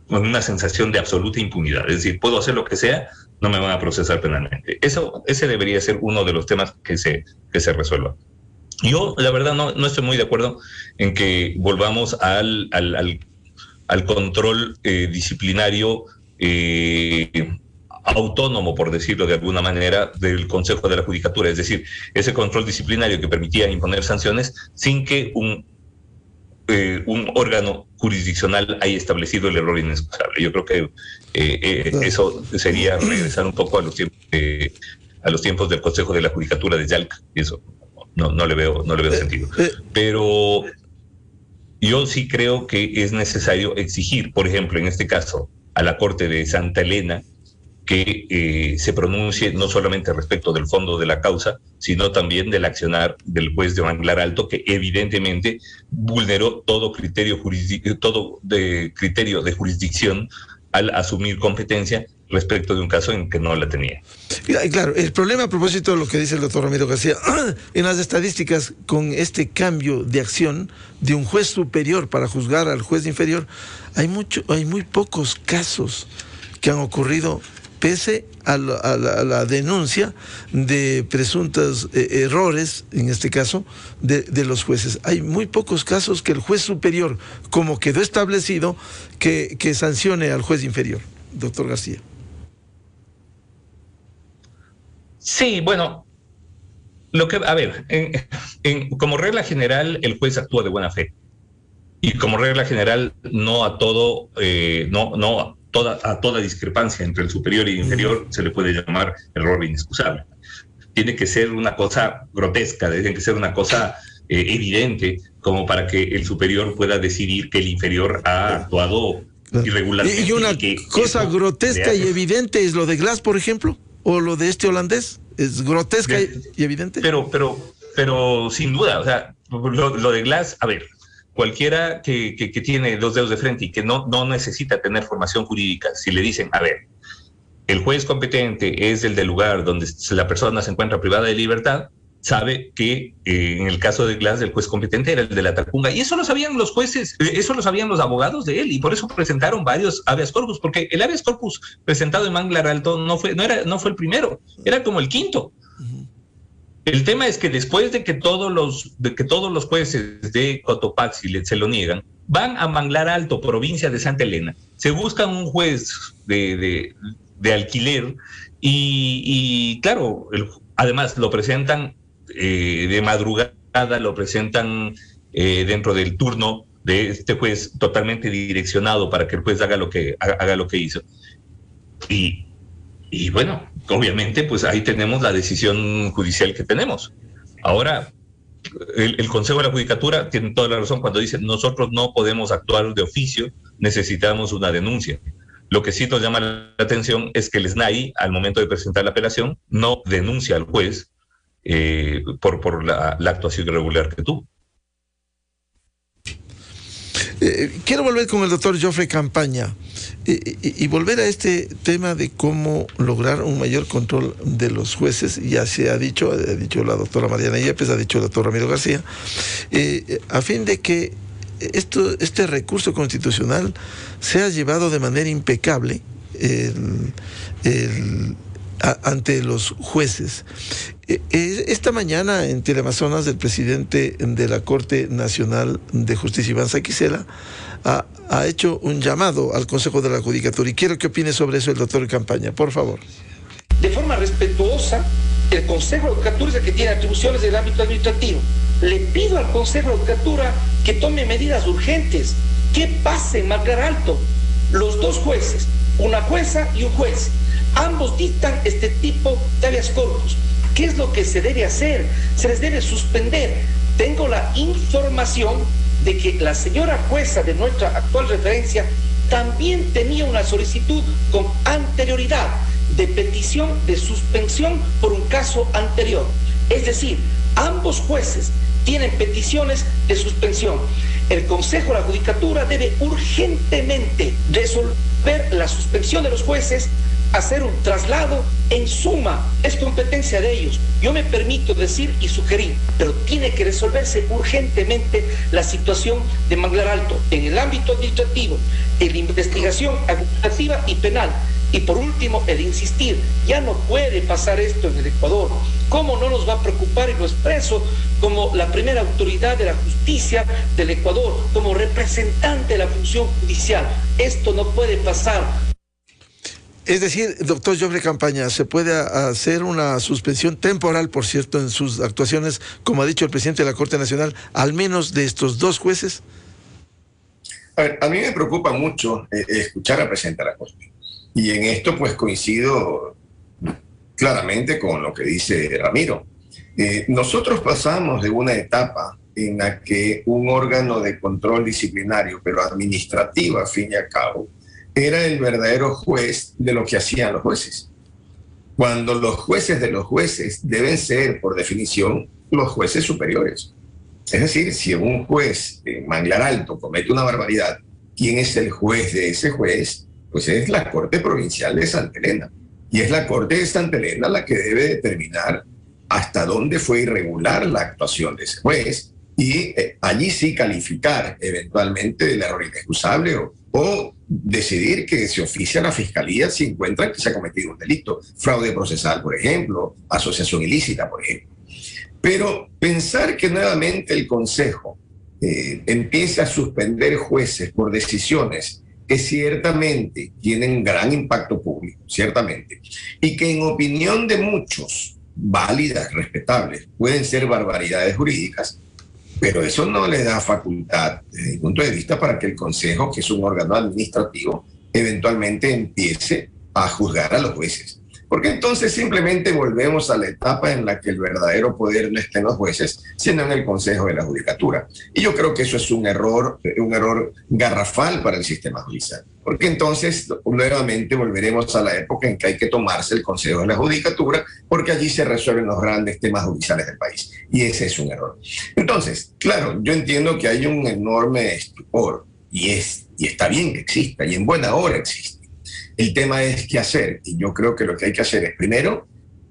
con una sensación de absoluta impunidad. Es decir, puedo hacer lo que sea, no me van a procesar penalmente. Ese debería ser uno de los temas que se resuelva. Yo, la verdad, no estoy muy de acuerdo en que volvamos al control disciplinario autónomo, por decirlo de alguna manera, del Consejo de la Judicatura. Es decir, ese control disciplinario que permitía imponer sanciones sin que un órgano jurisdiccional haya establecido el error inexcusable. Yo creo que eso sería regresar un poco a los tiempos del Consejo de la Judicatura de Yalc, y eso no le veo sentido. Pero yo sí creo que es necesario exigir, por ejemplo, en este caso, a la Corte de Santa Elena, que se pronuncie no solamente respecto del fondo de la causa, sino también del accionar del juez de Manglar Alto, que evidentemente vulneró todo criterio de jurisdicción al asumir competencia respecto de un caso en que no la tenía. Claro, el problema, a propósito de lo que dice el doctor Ramiro García, en las estadísticas, con este cambio de acción de un juez superior para juzgar al juez inferior, hay muy pocos casos que han ocurrido pese a la denuncia de presuntos errores, en este caso, de los jueces. Hay muy pocos casos que el juez superior, como quedó establecido, que sancione al juez inferior. Doctor García. Sí, bueno, como regla general, el juez actúa de buena fe. Y como regla general, no a todo, a toda discrepancia entre el superior y el inferior se le puede llamar error inexcusable. Tiene que ser una cosa grotesca, tiene que ser una cosa evidente, como para que el superior pueda decidir que el inferior ha actuado irregularmente. Y una cosa grotesca y evidente es lo de Glass, por ejemplo, o lo de este holandés. Es grotesca y evidente. Pero sin duda, o sea, lo de Glass, a ver, cualquiera que tiene dos dedos de frente y que no necesita tener formación jurídica, si le dicen, a ver, el juez competente es el del lugar donde la persona se encuentra privada de libertad, sabe que en el caso de Glass el juez competente era el de la Tacunga. Y eso lo sabían los jueces, eso lo sabían los abogados de él, y por eso presentaron varios habeas corpus, porque el habeas corpus presentado en Manglar Alto no fue el primero, era como el quinto. El tema es que después de que todos los jueces de Cotopaxi se lo niegan, van a Manglar Alto, provincia de Santa Elena, se buscan un juez de alquiler y claro, además lo presentan de madrugada, lo presentan dentro del turno de este juez totalmente direccionado para que el juez haga lo que hizo. Y bueno, obviamente, pues ahí tenemos la decisión judicial que tenemos. Ahora, el Consejo de la Judicatura tiene toda la razón cuando dice nosotros no podemos actuar de oficio, necesitamos una denuncia. Lo que sí nos llama la atención es que el SNAI, al momento de presentar la apelación, no denuncia al juez por la actuación irregular que tuvo. Quiero volver con el doctor Jofre Campaña. Y volver a este tema de cómo lograr un mayor control de los jueces, ya se ha dicho la doctora Mariana Yepes, ha dicho el doctor Ramiro García, a fin de que este recurso constitucional sea llevado de manera impecable ante los jueces. Esta mañana en Teleamazonas el presidente de la Corte Nacional de Justicia, Iván Saquicela, ha hecho un llamado al Consejo de la Judicatura, y quiero que opine sobre eso el doctor Campaña, por favor. De forma respetuosa, el Consejo de la Judicatura es el que tiene atribuciones del ámbito administrativo. Le pido al Consejo de la Judicatura que tome medidas urgentes. ¿Qué pasa en Magdalena Alto? Los dos jueces, una jueza y un juez, ambos dictan este tipo de habeas corpus. ¿Qué es lo que se debe hacer? Se les debe suspender. Tengo la información de que la señora jueza de nuestra actual referencia también tenía una solicitud con anterioridad de petición de suspensión por un caso anterior. Es decir, ambos jueces tienen peticiones de suspensión. El Consejo de la Judicatura debe urgentemente resolver la suspensión de los jueces, hacer un traslado. En suma, es competencia de ellos. Yo me permito decir y sugerir, pero tiene que resolverse urgentemente la situación de Manglar Alto en el ámbito administrativo, en la investigación administrativa y penal. Y por último, el insistir, ya no puede pasar esto en el Ecuador. ¿Cómo no nos va a preocupar, y lo expreso como la primera autoridad de la justicia del Ecuador, como representante de la función judicial? Esto no puede pasar. Es decir, doctor Joffre Campaña, ¿se puede hacer una suspensión temporal, por cierto, en sus actuaciones, como ha dicho el presidente de la Corte Nacional, al menos de estos dos jueces? A ver, a mí me preocupa mucho escuchar al presidente de la Corte. Y en esto pues coincido claramente con lo que dice Ramiro. Nosotros pasamos de una etapa en la que un órgano de control disciplinario, pero administrativo a fin y a cabo, era el verdadero juez de lo que hacían los jueces. Cuando los jueces de los jueces deben ser, por definición, los jueces superiores. Es decir, si un juez en Manglar Alto comete una barbaridad, ¿quién es el juez de ese juez? Pues es la Corte Provincial de Santa Elena. Y es la Corte de Santa Elena la que debe determinar hasta dónde fue irregular la actuación de ese juez y allí sí calificar eventualmente el error inexcusable o decidir que se oficia a la Fiscalía si encuentran que se ha cometido un delito, fraude procesal, por ejemplo, asociación ilícita, por ejemplo. Pero pensar que nuevamente el Consejo empiece a suspender jueces por decisiones que ciertamente tienen gran impacto público, ciertamente, y que en opinión de muchos, válidas, respetables, pueden ser barbaridades jurídicas, pero eso no le da facultad, desde mi punto de vista, para que el Consejo, que es un órgano administrativo, eventualmente empiece a juzgar a los jueces. Porque entonces simplemente volvemos a la etapa en la que el verdadero poder no está en los jueces, sino en el Consejo de la Judicatura. Y yo creo que eso es un error garrafal para el sistema judicial. Porque entonces nuevamente volveremos a la época en que hay que tomarse el Consejo de la Judicatura, porque allí se resuelven los grandes temas judiciales del país. Y ese es un error. Entonces, claro, yo entiendo que hay un enorme estupor, y está bien que exista, y en buena hora existe. El tema es qué hacer, y yo creo que lo que hay que hacer es, primero,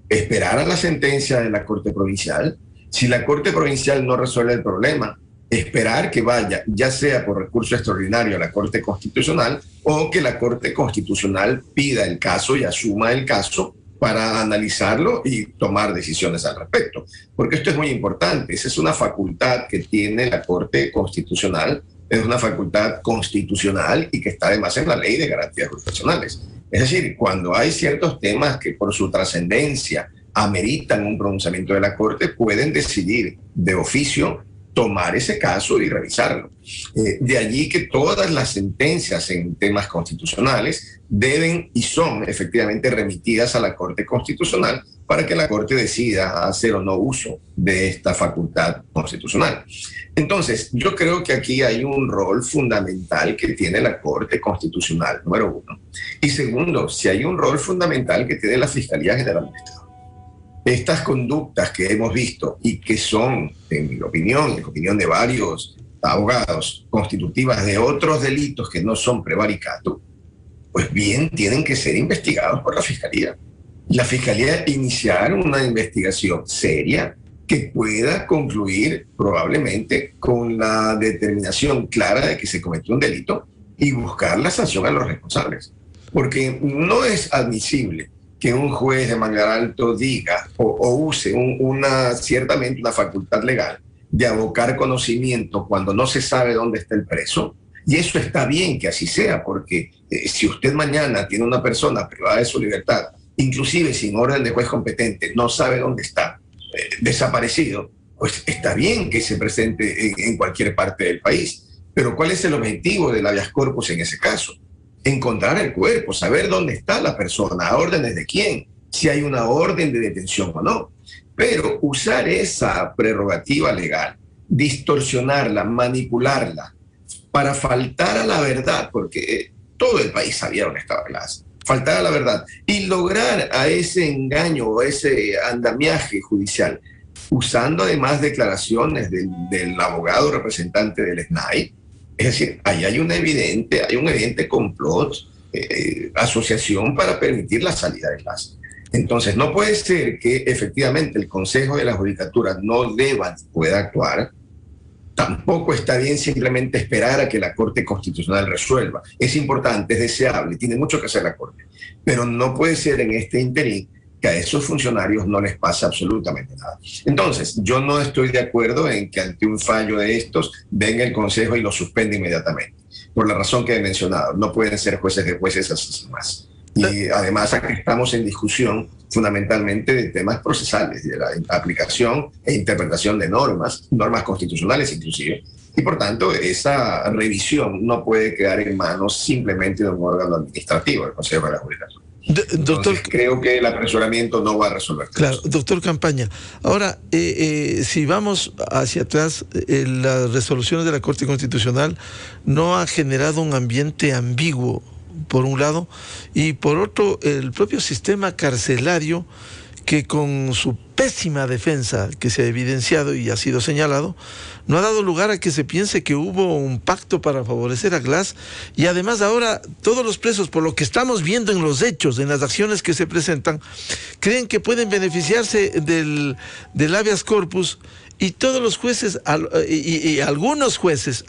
esperar a la sentencia de la Corte Provincial. Si la Corte Provincial no resuelve el problema, esperar que vaya, ya sea por recurso extraordinario a la Corte Constitucional, o que la Corte Constitucional pida el caso y asuma el caso para analizarlo y tomar decisiones al respecto. Porque esto es muy importante, esa es una facultad que tiene la Corte Constitucional, es una facultad constitucional y que está además en la Ley de Garantías Jurisdiccionales. Es decir, cuando hay ciertos temas que por su trascendencia ameritan un pronunciamiento de la Corte, pueden decidir de oficio tomar ese caso y revisarlo. De allí que todas las sentencias en temas constitucionales deben y son efectivamente remitidas a la Corte Constitucional para que la Corte decida hacer o no uso de esta facultad constitucional. Entonces, yo creo que aquí hay un rol fundamental que tiene la Corte Constitucional, número uno. Y segundo, si hay un rol fundamental que tiene la Fiscalía General del Estado. Estas conductas que hemos visto y que son, en mi opinión, en la opinión de varios abogados, constitutivas de otros delitos que no son prevaricato, pues bien, tienen que ser investigados por la Fiscalía. La Fiscalía iniciar una investigación seria que pueda concluir probablemente con la determinación clara de que se cometió un delito y buscar la sanción a los responsables. Porque no es admisible que un juez de Manglar Alto diga o use ciertamente una facultad legal de abocar conocimiento cuando no se sabe dónde está el preso. Y eso está bien que así sea, porque si usted mañana tiene una persona privada de su libertad, inclusive sin orden de juez competente, no sabe dónde está, desaparecido, pues está bien que se presente en cualquier parte del país. Pero ¿cuál es el objetivo del habeas corpus en ese caso? Encontrar el cuerpo, saber dónde está la persona, a órdenes de quién, si hay una orden de detención o no. Pero usar esa prerrogativa legal, distorsionarla, manipularla, para faltar a la verdad, porque todo el país sabía dónde estaba Glass, faltar a la verdad y lograr a ese engaño o ese andamiaje judicial, usando además declaraciones del abogado representante del SNAI. Es decir, ahí hay un evidente complot, asociación para permitir la salida de Glass. Entonces, no puede ser que efectivamente el Consejo de la Judicatura no pueda actuar. Tampoco está bien simplemente esperar a que la Corte Constitucional resuelva. Es importante, es deseable, tiene mucho que hacer la Corte. Pero no puede ser en este interín que a esos funcionarios no les pasa absolutamente nada. Entonces, yo no estoy de acuerdo en que ante un fallo de estos venga el Consejo y lo suspenda inmediatamente. Por la razón que he mencionado, no pueden ser jueces de jueces así más. Y además aquí estamos en discusión fundamentalmente de temas procesales, de la aplicación e interpretación de normas constitucionales inclusive. Y por tanto, esa revisión no puede quedar en manos simplemente de un órgano administrativo, el Consejo de la Judicatura. Doctor, creo que el apresuramiento no va a resolver. Claro, doctor Campaña. Ahora, si vamos hacia atrás, las resoluciones de la Corte Constitucional no han generado un ambiente ambiguo, por un lado, y por otro, el propio sistema carcelario, que con su pésima defensa que se ha evidenciado y ha sido señalado, no ha dado lugar a que se piense que hubo un pacto para favorecer a Glass. Y además ahora todos los presos, por lo que estamos viendo en los hechos, en las acciones que se presentan, creen que pueden beneficiarse del habeas corpus, y todos los jueces y algunos jueces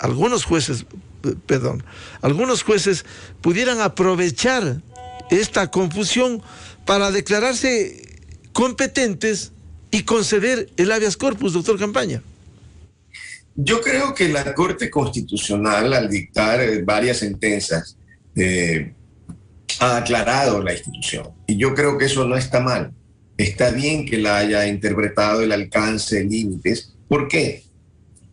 pudieran aprovechar esta confusión para declararse competentes y conceder el habeas corpus, doctor Campaña. Yo creo que la Corte Constitucional, al dictar varias sentencias, ha aclarado la institución. Y yo creo que eso no está mal. Está bien que la haya interpretado, el alcance, límites. ¿Por qué?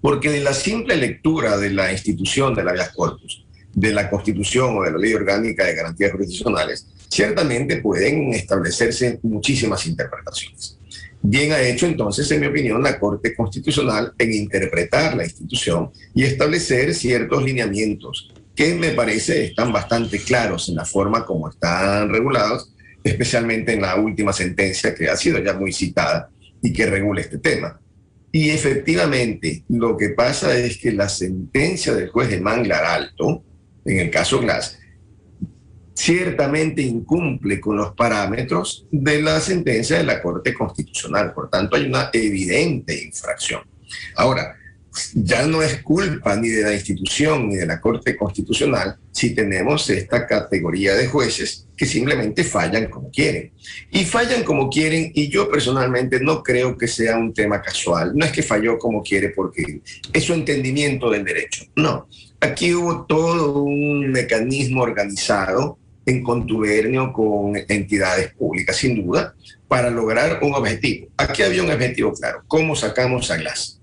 Porque de la simple lectura de la institución del habeas corpus, de la Constitución o de la Ley Orgánica de Garantías Jurisdiccionales, ciertamente pueden establecerse muchísimas interpretaciones. Bien ha hecho entonces, en mi opinión, la Corte Constitucional en interpretar la institución y establecer ciertos lineamientos que me parece están bastante claros en la forma como están regulados, especialmente en la última sentencia que ha sido ya muy citada y que regula este tema. Y efectivamente, lo que pasa es que la sentencia del juez de Manglar Alto, en el caso Glass, ciertamente incumple con los parámetros de la sentencia de la Corte Constitucional. Por tanto, hay una evidente infracción. Ahora, ya no es culpa ni de la institución ni de la Corte Constitucional si tenemos esta categoría de jueces que simplemente fallan como quieren. Y fallan como quieren, y yo personalmente no creo que sea un tema casual. No es que falló como quiere porque es su entendimiento del derecho. No, aquí hubo todo un mecanismo organizado en contubernio con entidades públicas, sin duda, para lograr un objetivo. Aquí había un objetivo claro: ¿cómo sacamos a Glass?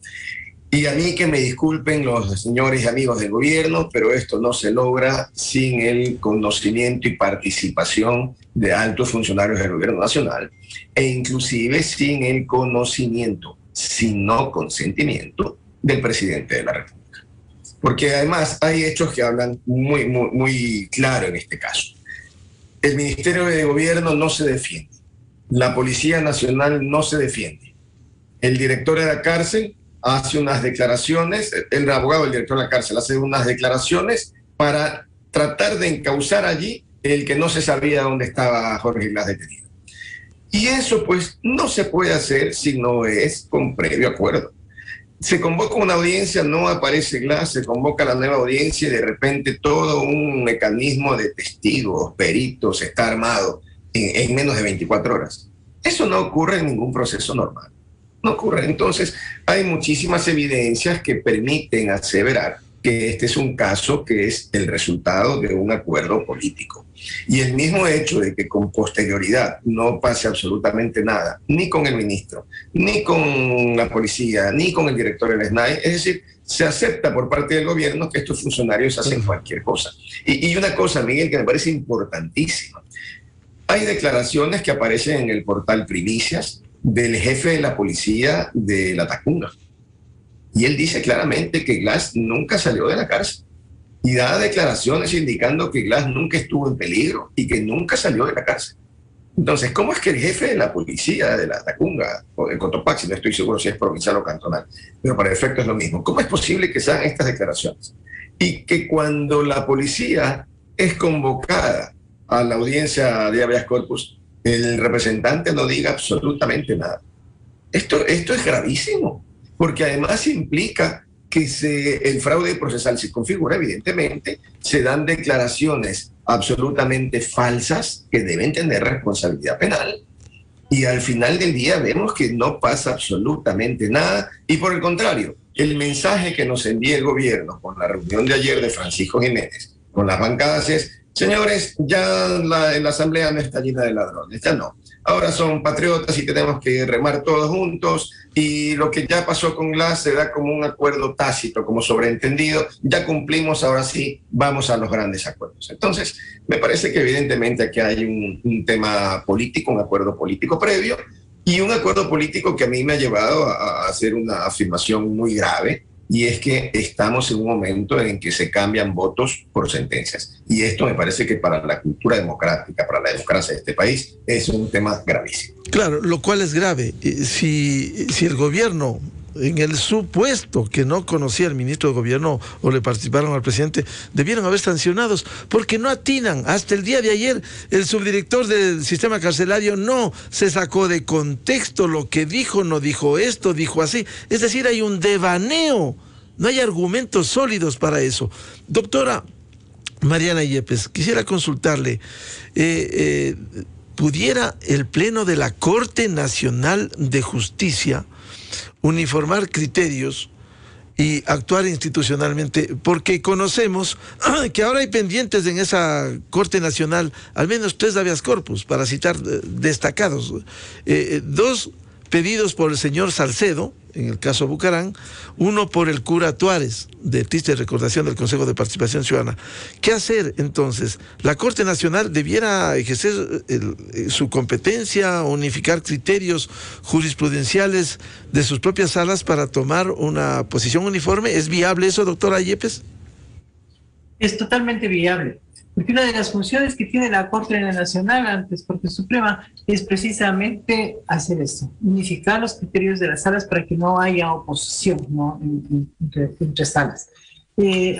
Y a mí que me disculpen los señores y amigos del gobierno, pero esto no se logra sin el conocimiento y participación de altos funcionarios del gobierno nacional, e inclusive sin el conocimiento, sino consentimiento del presidente de la República. Porque además hay hechos que hablan muy claro en este caso. El Ministerio de Gobierno no se defiende. La Policía Nacional no se defiende. El director de la cárcel hace unas declaraciones, el abogado del director de la cárcel hace unas declaraciones para tratar de encauzar allí el que no se sabía dónde estaba Jorge Glass detenido. Y eso pues no se puede hacer si no es con previo acuerdo. Se convoca una audiencia, no aparece Glass, se convoca la nueva audiencia y de repente todo un mecanismo de testigos, peritos, está armado en menos de 24 horas. Eso no ocurre en ningún proceso normal. No ocurre. Entonces, hay muchísimas evidencias que permiten aseverar que este es un caso que es el resultado de un acuerdo político. Y el mismo hecho de que con posterioridad no pase absolutamente nada, ni con el ministro, ni con la policía, ni con el director del SNAI, es decir, se acepta por parte del gobierno que estos funcionarios hacen cualquier cosa. Y una cosa, Miguel, que me parece importantísima. Hay declaraciones que aparecen en el portal Primicias del jefe de la policía de La Tacunga. Y él dice claramente que Glass nunca salió de la cárcel. Y da declaraciones indicando que Glass nunca estuvo en peligro y que nunca salió de la cárcel. Entonces, ¿cómo es que el jefe de la policía de La Tacunga, o de Cotopaxi, no estoy seguro si es provincial o cantonal, pero para efecto es lo mismo, cómo es posible que se hagan estas declaraciones? Y que cuando la policía es convocada a la audiencia de habeas corpus, el representante no diga absolutamente nada. Esto es gravísimo, porque además implica que el fraude procesal se configura, evidentemente, se dan declaraciones absolutamente falsas que deben tener responsabilidad penal. Y al final del día vemos que no pasa absolutamente nada. Y por el contrario, el mensaje que nos envía el gobierno con la reunión de ayer de Francisco Jiménez con las bancadas es: señores, ya la asamblea no está llena de ladrones, ya no. Ahora son patriotas y tenemos que remar todos juntos, y lo que ya pasó con Glass se da como un acuerdo tácito, como sobreentendido, ya cumplimos, ahora sí, vamos a los grandes acuerdos. Entonces, me parece que evidentemente aquí hay un tema político, un acuerdo político previo, y un acuerdo político que a mí me ha llevado a hacer una afirmación muy grave, y es que estamos en un momento en que se cambian votos por sentencias. Y esto me parece que para la cultura democrática, para la democracia de este país, es un tema gravísimo. Claro, lo cual es grave. Si el gobierno, en el supuesto que no conocía al ministro de gobierno o le participaron al presidente, debieron haber sancionados, porque no atinan. Hasta el día de ayer, el subdirector del sistema carcelario no se sacó de contexto lo que dijo, no dijo esto, dijo así. Es decir, hay un devaneo, no hay argumentos sólidos para eso. Doctora Mariana Yepes, quisiera consultarle, ¿pudiera el Pleno de la Corte Nacional de Justicia uniformar criterios y actuar institucionalmente? Porque conocemos que ahora hay pendientes en esa Corte Nacional al menos 3 habeas corpus, para citar destacados. 2 pedidos por el señor Salcedo, en el caso Bucarán, 1 por el cura Tuárez, de triste recordación del Consejo de Participación Ciudadana. ¿Qué hacer entonces? ¿La Corte Nacional debiera ejercer su competencia, unificar criterios jurisprudenciales de sus propias salas para tomar una posición uniforme? ¿Es viable eso, doctora Yepes? Es totalmente viable, porque una de las funciones que tiene la Corte Nacional ante Corte Suprema es precisamente hacer eso, unificar los criterios de las salas para que no haya oposición, ¿no?, entre salas.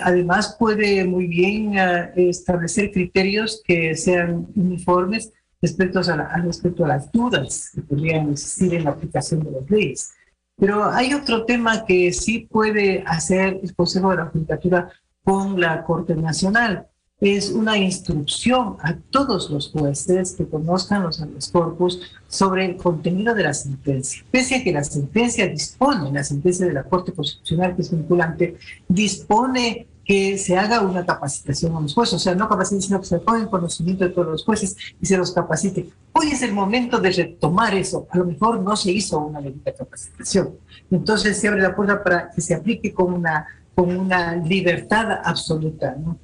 Además, puede muy bien establecer criterios que sean uniformes respecto a las dudas que podrían existir en la aplicación de las leyes. Pero hay otro tema que sí puede hacer el Consejo de la Judicatura con la Corte Nacional. Es una instrucción a todos los jueces que conozcan los habeas corpus sobre el contenido de la sentencia. Pese a que la sentencia dispone, la sentencia de la Corte Constitucional, que es vinculante, dispone que se haga una capacitación a los jueces, o sea, no capaciten, sino que se ponga en conocimiento de todos los jueces y se los capacite. Hoy es el momento de retomar eso. A lo mejor no se hizo una debida capacitación. Entonces se abre la puerta para que se aplique con una libertad absoluta, ¿no?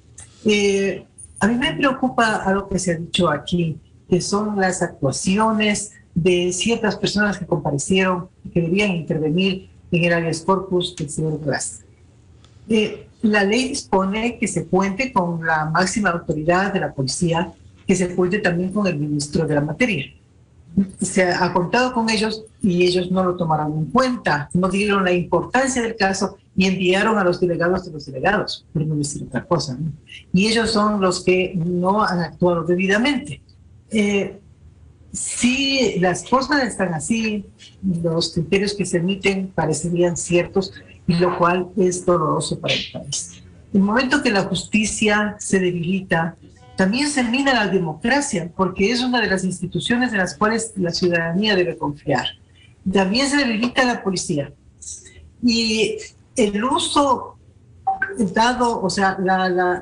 A mí me preocupa algo que se ha dicho aquí, que son las actuaciones de ciertas personas que comparecieron y que debían intervenir en el habeas corpus del señor Glass. La ley dispone que se cuente con la máxima autoridad de la policía, que se cuente también con el ministro de la materia. se ha contado con ellos y ellos no lo tomaron en cuenta, no dieron la importancia del caso y enviaron a los delegados de los delegados, por no decir otra cosa, ¿no? Y ellos son los que no han actuado debidamente. Si las cosas están así, los criterios que se emiten parecerían ciertos, y lo cual es doloroso para el país. El momento que la justicia se debilita, también se mina la democracia, porque es una de las instituciones en las cuales la ciudadanía debe confiar. También se debilita la policía. Y el uso dado, o sea,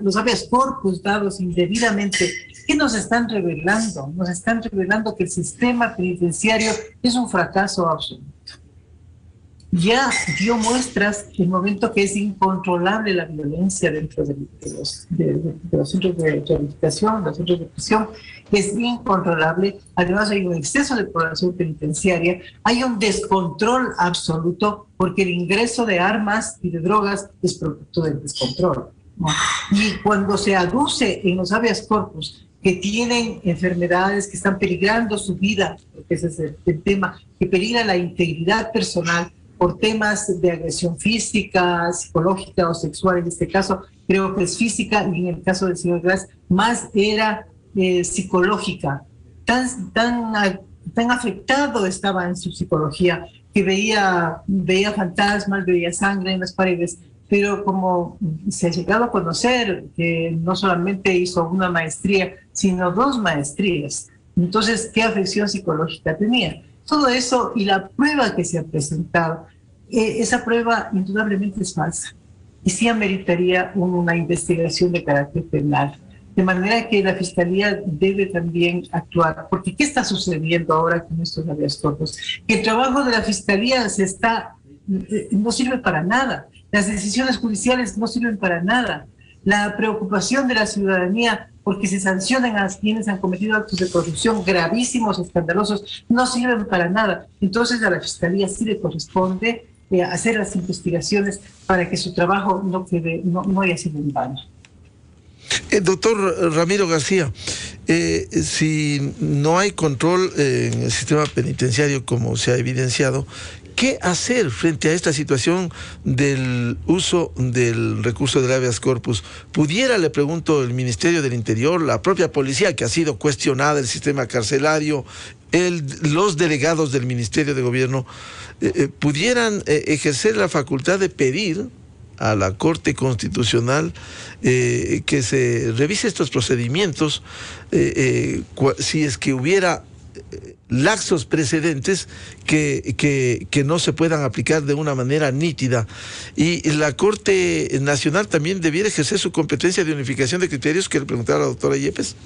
los habeas corpus dados indebidamente, ¿qué nos están revelando? Nos están revelando que el sistema penitenciario es un fracaso absoluto. Ya dio muestras el momento que es incontrolable la violencia dentro de los centros de rehabilitación, los centros de prisión, es incontrolable. Además hay un exceso de población penitenciaria, hay un descontrol absoluto porque el ingreso de armas y de drogas es producto del descontrol, ¿no? Y cuando se aduce en los habeas corpus que tienen enfermedades, que están peligrando su vida, porque ese es el tema, que peligra la integridad personal, por temas de agresión física, psicológica o sexual, en este caso creo que es física, y en el caso del señor Glass más era psicológica. Tan afectado estaba en su psicología que veía fantasmas, veía sangre en las paredes, pero como se ha llegado a conocer que no solamente hizo una maestría, sino 2 maestrías, entonces, ¿qué afección psicológica tenía? Todo eso y la prueba que se ha presentado, esa prueba indudablemente es falsa y sí ameritaría una investigación de carácter penal. De manera que la Fiscalía debe también actuar, porque ¿qué está sucediendo ahora con estos habeas corpus? Que el trabajo de la Fiscalía no sirve para nada, las decisiones judiciales no sirven para nada, la preocupación de la ciudadanía porque se sancionan a quienes han cometido actos de corrupción gravísimos, escandalosos, no sirven para nada. Entonces a la Fiscalía sí le corresponde hacer las investigaciones para que su trabajo no haya sido en vano. Doctor Ramiro García, si no hay control en el sistema penitenciario, como se ha evidenciado, ¿qué hacer frente a esta situación del uso del recurso del habeas corpus? ¿Pudiera, le pregunto, el Ministerio del Interior, la propia policía que ha sido cuestionada, el sistema carcelario, los delegados del Ministerio de Gobierno, pudieran ejercer la facultad de pedir a la Corte Constitucional que se revise estos procedimientos si es que hubiera laxos precedentes que no se puedan aplicar de una manera nítida? Y la Corte Nacional también debiera ejercer su competencia de unificación de criterios, que le preguntaba a la doctora Yepes.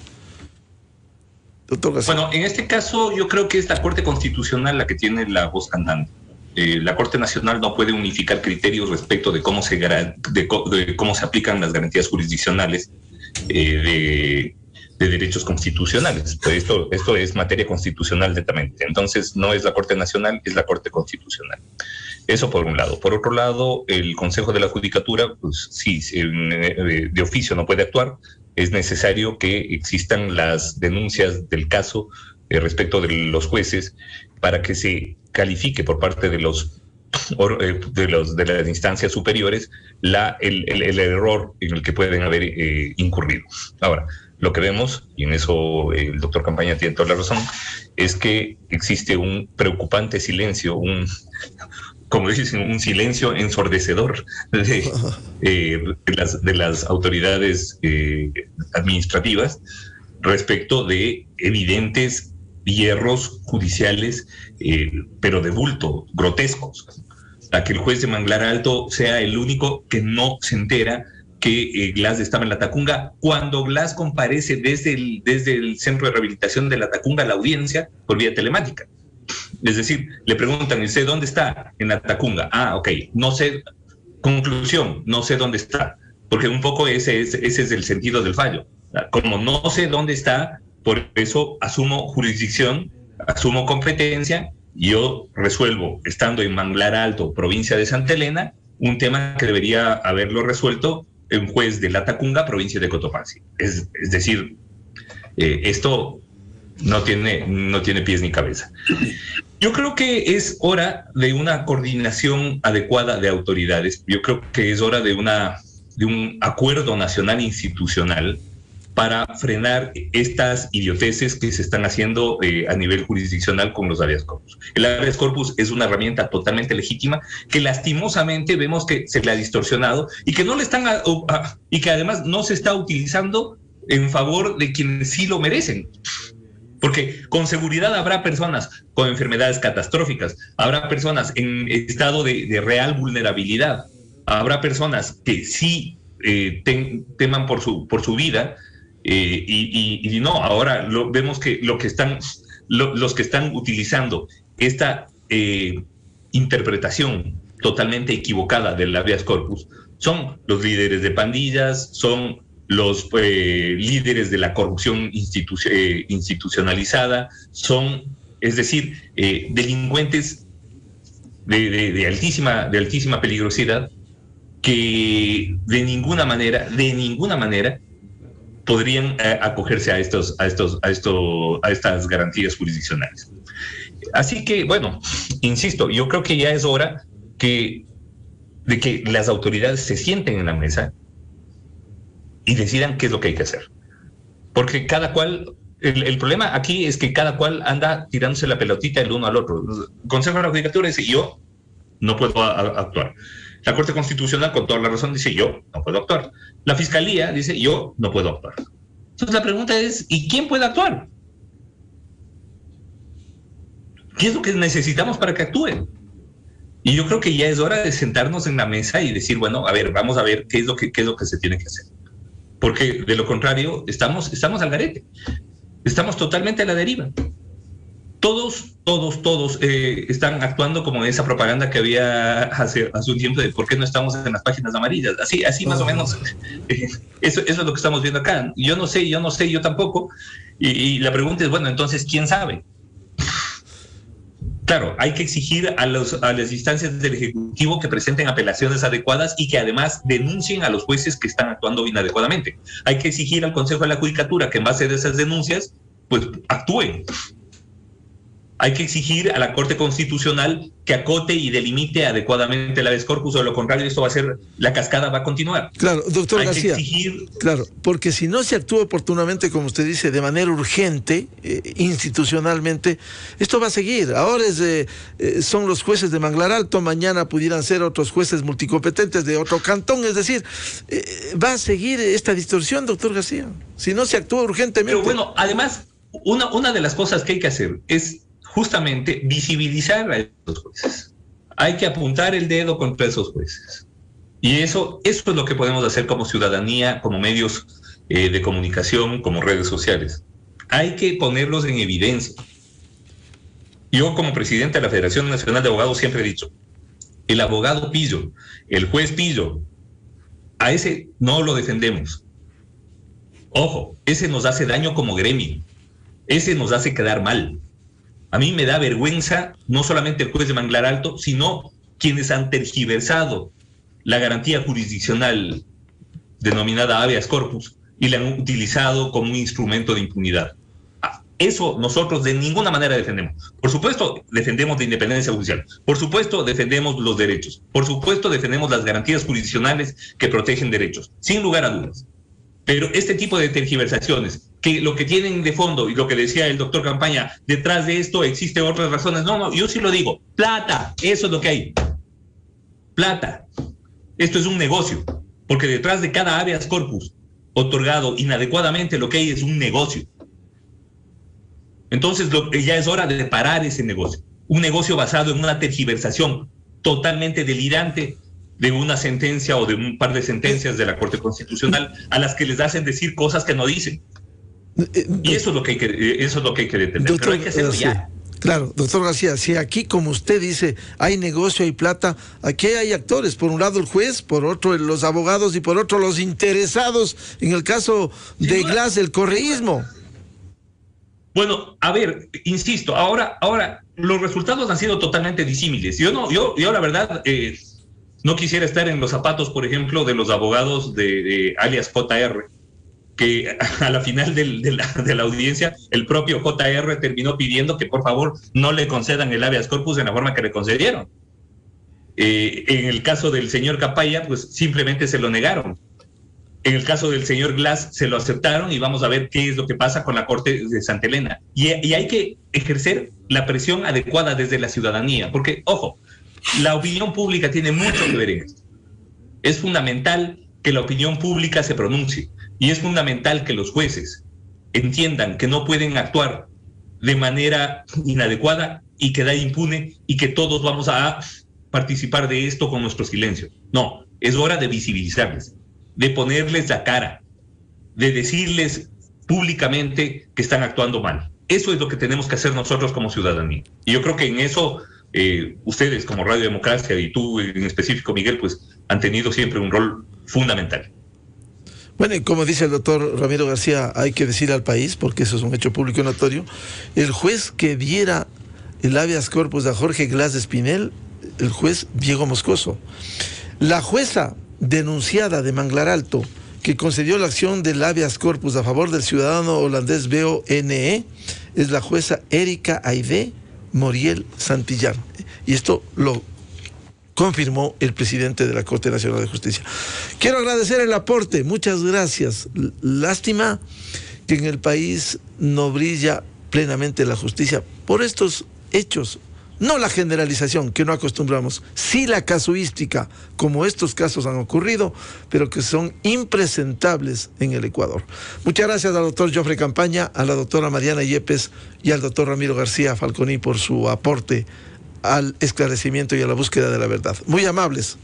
Doctor García. Bueno, en este caso yo creo que es la Corte Constitucional la que tiene la voz cantante. La Corte Nacional no puede unificar criterios respecto de cómo se aplican las garantías jurisdiccionales de derechos constitucionales. Pues esto es materia constitucional netamente. Entonces no es la Corte Nacional, es la Corte Constitucional. Eso por un lado. Por otro lado, el Consejo de la Judicatura, pues sí, de oficio no puede actuar. Es necesario que existan las denuncias del caso respecto de los jueces para que se califique por parte de las instancias superiores el error en el que pueden haber incurrido. Ahora, lo que vemos, y en eso el doctor Campaña tiene toda la razón, es que existe un preocupante silencio, como dicen, un silencio ensordecedor de las autoridades administrativas respecto de evidentes hierros judiciales, pero de bulto, grotescos. Para que el juez de Manglar Alto sea el único que no se entera que Glass estaba en la Tacunga, cuando Glass comparece desde el centro de rehabilitación de la Tacunga a la audiencia por vía telemática. Es decir, le preguntan, ¿y usted dónde está? En la Tacunga. Ah, ok, no sé, conclusión, no sé dónde está, porque un poco ese es el sentido del fallo. Como no sé dónde está, por eso asumo jurisdicción, asumo competencia, y yo resuelvo, estando en Manglar Alto, provincia de Santa Elena, un tema que debería haberlo resuelto un juez de la Tacunga, provincia de Cotopaxi. Es decir, esto no tiene pies ni cabeza. Yo creo que es hora de una coordinación adecuada de autoridades. Yo creo que es hora de un acuerdo nacional institucional para frenar estas idioteces que se están haciendo a nivel jurisdiccional con los habeas corpus. El habeas corpus es una herramienta totalmente legítima que lastimosamente vemos que se le ha distorsionado y que no le están y que además no se está utilizando en favor de quienes sí lo merecen. Porque con seguridad habrá personas con enfermedades catastróficas, habrá personas en estado de real vulnerabilidad, habrá personas que sí teman por su vida, y no, ahora vemos que los que están utilizando esta interpretación totalmente equivocada del habeas corpus son los líderes de pandillas, son los líderes de la corrupción institucionalizada, son, es decir, delincuentes de altísima peligrosidad que de ninguna manera podrían acogerse a estas garantías jurisdiccionales. Así que, bueno, insisto, yo creo que ya es hora de que las autoridades se sienten en la mesa y decidan qué es lo que hay que hacer. Porque cada cual, el problema aquí es que cada cual anda tirándose la pelotita el uno al otro. El Consejo de la Judicatura dice, yo no puedo actuar. La Corte Constitucional, con toda la razón, dice, yo no puedo actuar. La Fiscalía dice, yo no puedo actuar. Entonces la pregunta es, ¿y quién puede actuar? ¿Qué es lo que necesitamos para que actúen? Y yo creo que ya es hora de sentarnos en la mesa y decir, bueno, a ver, vamos a ver qué es lo que se tiene que hacer. Porque de lo contrario, estamos al garete. Estamos totalmente a la deriva. Todos están actuando como en esa propaganda que había hace un tiempo de por qué no estamos en las páginas amarillas. Así más o menos. Eso es lo que estamos viendo acá. Yo no sé, yo tampoco. Y la pregunta es, bueno, entonces, ¿quién sabe? Claro, hay que exigir a las instancias del Ejecutivo que presenten apelaciones adecuadas y que además denuncien a los jueces que están actuando inadecuadamente. Hay que exigir al Consejo de la Judicatura que en base de esas denuncias, pues actúen. Hay que exigir a la Corte Constitucional que acote y delimite adecuadamente el habeas corpus, o de lo contrario, esto va a ser, la cascada va a continuar. Claro, doctor Hay García. Que exigir... Claro, porque si no se actúa oportunamente, como usted dice, de manera urgente, institucionalmente, esto va a seguir. Ahora son los jueces de Manglar Alto, mañana pudieran ser otros jueces multicompetentes de otro cantón, es decir, va a seguir esta distorsión, doctor García, si no se actúa urgentemente. Pero bueno, además, una de las cosas que hay que hacer es justamente visibilizar a esos jueces. Hay que apuntar el dedo contra esos jueces. Y eso es lo que podemos hacer como ciudadanía, como medios de comunicación, como redes sociales. Hay que ponerlos en evidencia. Yo, como presidente de la Federación Nacional de Abogados, siempre he dicho, el abogado pillo, el juez pillo, a ese no lo defendemos. Ojo, ese nos hace daño como gremio. Ese nos hace quedar mal. A mí me da vergüenza no solamente el juez de Manglar Alto, sino quienes han tergiversado la garantía jurisdiccional denominada habeas corpus y la han utilizado como un instrumento de impunidad. Eso nosotros de ninguna manera defendemos. Por supuesto, defendemos la independencia judicial. Por supuesto, defendemos los derechos. Por supuesto, defendemos las garantías jurisdiccionales que protegen derechos, sin lugar a dudas. Pero este tipo de tergiversaciones, que lo que tienen de fondo, y lo que decía el doctor Campaña, detrás de esto existen otras razones. No, yo sí lo digo. Plata, eso es lo que hay. Plata. Esto es un negocio, porque detrás de cada habeas corpus otorgado inadecuadamente lo que hay es un negocio. Entonces ya es hora de parar ese negocio. Un negocio basado en una tergiversación totalmente delirante de una sentencia o de un par de sentencias de la Corte Constitucional a las que les hacen decir cosas que no dicen. Y eso es lo que hay que detener. Doctor, pero hay que hacerlo ya. Claro, doctor García, si aquí, como usted dice, hay negocio, hay plata, aquí hay actores, por un lado el juez, por otro los abogados y por otro los interesados, en el caso de Glass, el correísmo. Bueno, a ver, insisto, ahora los resultados han sido totalmente disímiles. Yo la verdad, no quisiera estar en los zapatos, por ejemplo, de los abogados de alias JR, que a la final de la audiencia el propio JR terminó pidiendo que por favor no le concedan el habeas corpus en la forma que le concedieron. En el caso del señor Capaya, pues simplemente se lo negaron. En el caso del señor Glass se lo aceptaron y vamos a ver qué es lo que pasa con la Corte de Santa Elena. Y hay que ejercer la presión adecuada desde la ciudadanía, porque, ojo, la opinión pública tiene mucho que ver en esto. Es fundamental que la opinión pública se pronuncie y es fundamental que los jueces entiendan que no pueden actuar de manera inadecuada y quedar impune y que todos vamos a participar de esto con nuestro silencio. No, es hora de visibilizarles, de ponerles la cara, de decirles públicamente que están actuando mal. Eso es lo que tenemos que hacer nosotros como ciudadanía. Y yo creo que en eso ustedes como Radio Democracia y tú en específico, Miguel, pues han tenido siempre un rol fundamental. Bueno, y como dice el doctor Ramiro García, hay que decir al país, porque eso es un hecho público y notorio, el juez que diera el habeas corpus a Jorge Glass de Espinel, el juez Diego Moscoso. La jueza denunciada de Manglar Alto, que concedió la acción del habeas corpus a favor del ciudadano holandés BONE, es la jueza Erika Aide Moriel Santillán. Y esto lo confirmó el presidente de la Corte Nacional de Justicia. Quiero agradecer el aporte, muchas gracias. Lástima que en el país no brilla plenamente la justicia por estos hechos. No la generalización que no acostumbramos, sí la casuística, como estos casos han ocurrido, pero que son impresentables en el Ecuador. Muchas gracias al doctor Joffre Campaña, a la doctora Mariana Yepes y al doctor Ramiro García Falconi por su aporte al esclarecimiento y a la búsqueda de la verdad. Muy amables,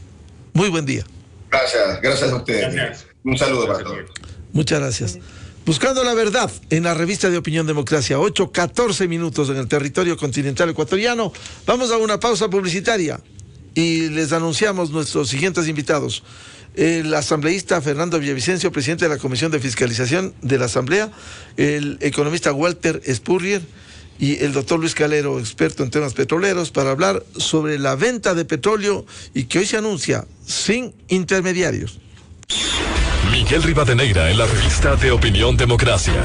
muy buen día. Gracias a ustedes. Gracias. Un saludo para todos. Muchas gracias. Buscando la verdad en la revista de Opinión Democracia, 8:14 minutos en el territorio continental ecuatoriano. Vamos a una pausa publicitaria y les anunciamos nuestros siguientes invitados. El asambleísta Fernando Villavicencio, presidente de la Comisión de Fiscalización de la Asamblea, el economista Walter Spurrier y el doctor Luis Calero, experto en temas petroleros, para hablar sobre la venta de petróleo y que hoy se anuncia sin intermediarios. Miguel Rivadeneira en la revista de Opinión Democracia.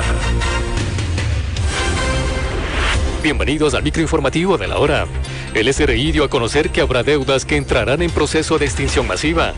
Bienvenidos al microinformativo de la hora. El SRI dio a conocer que habrá deudas que entrarán en proceso de extinción masiva.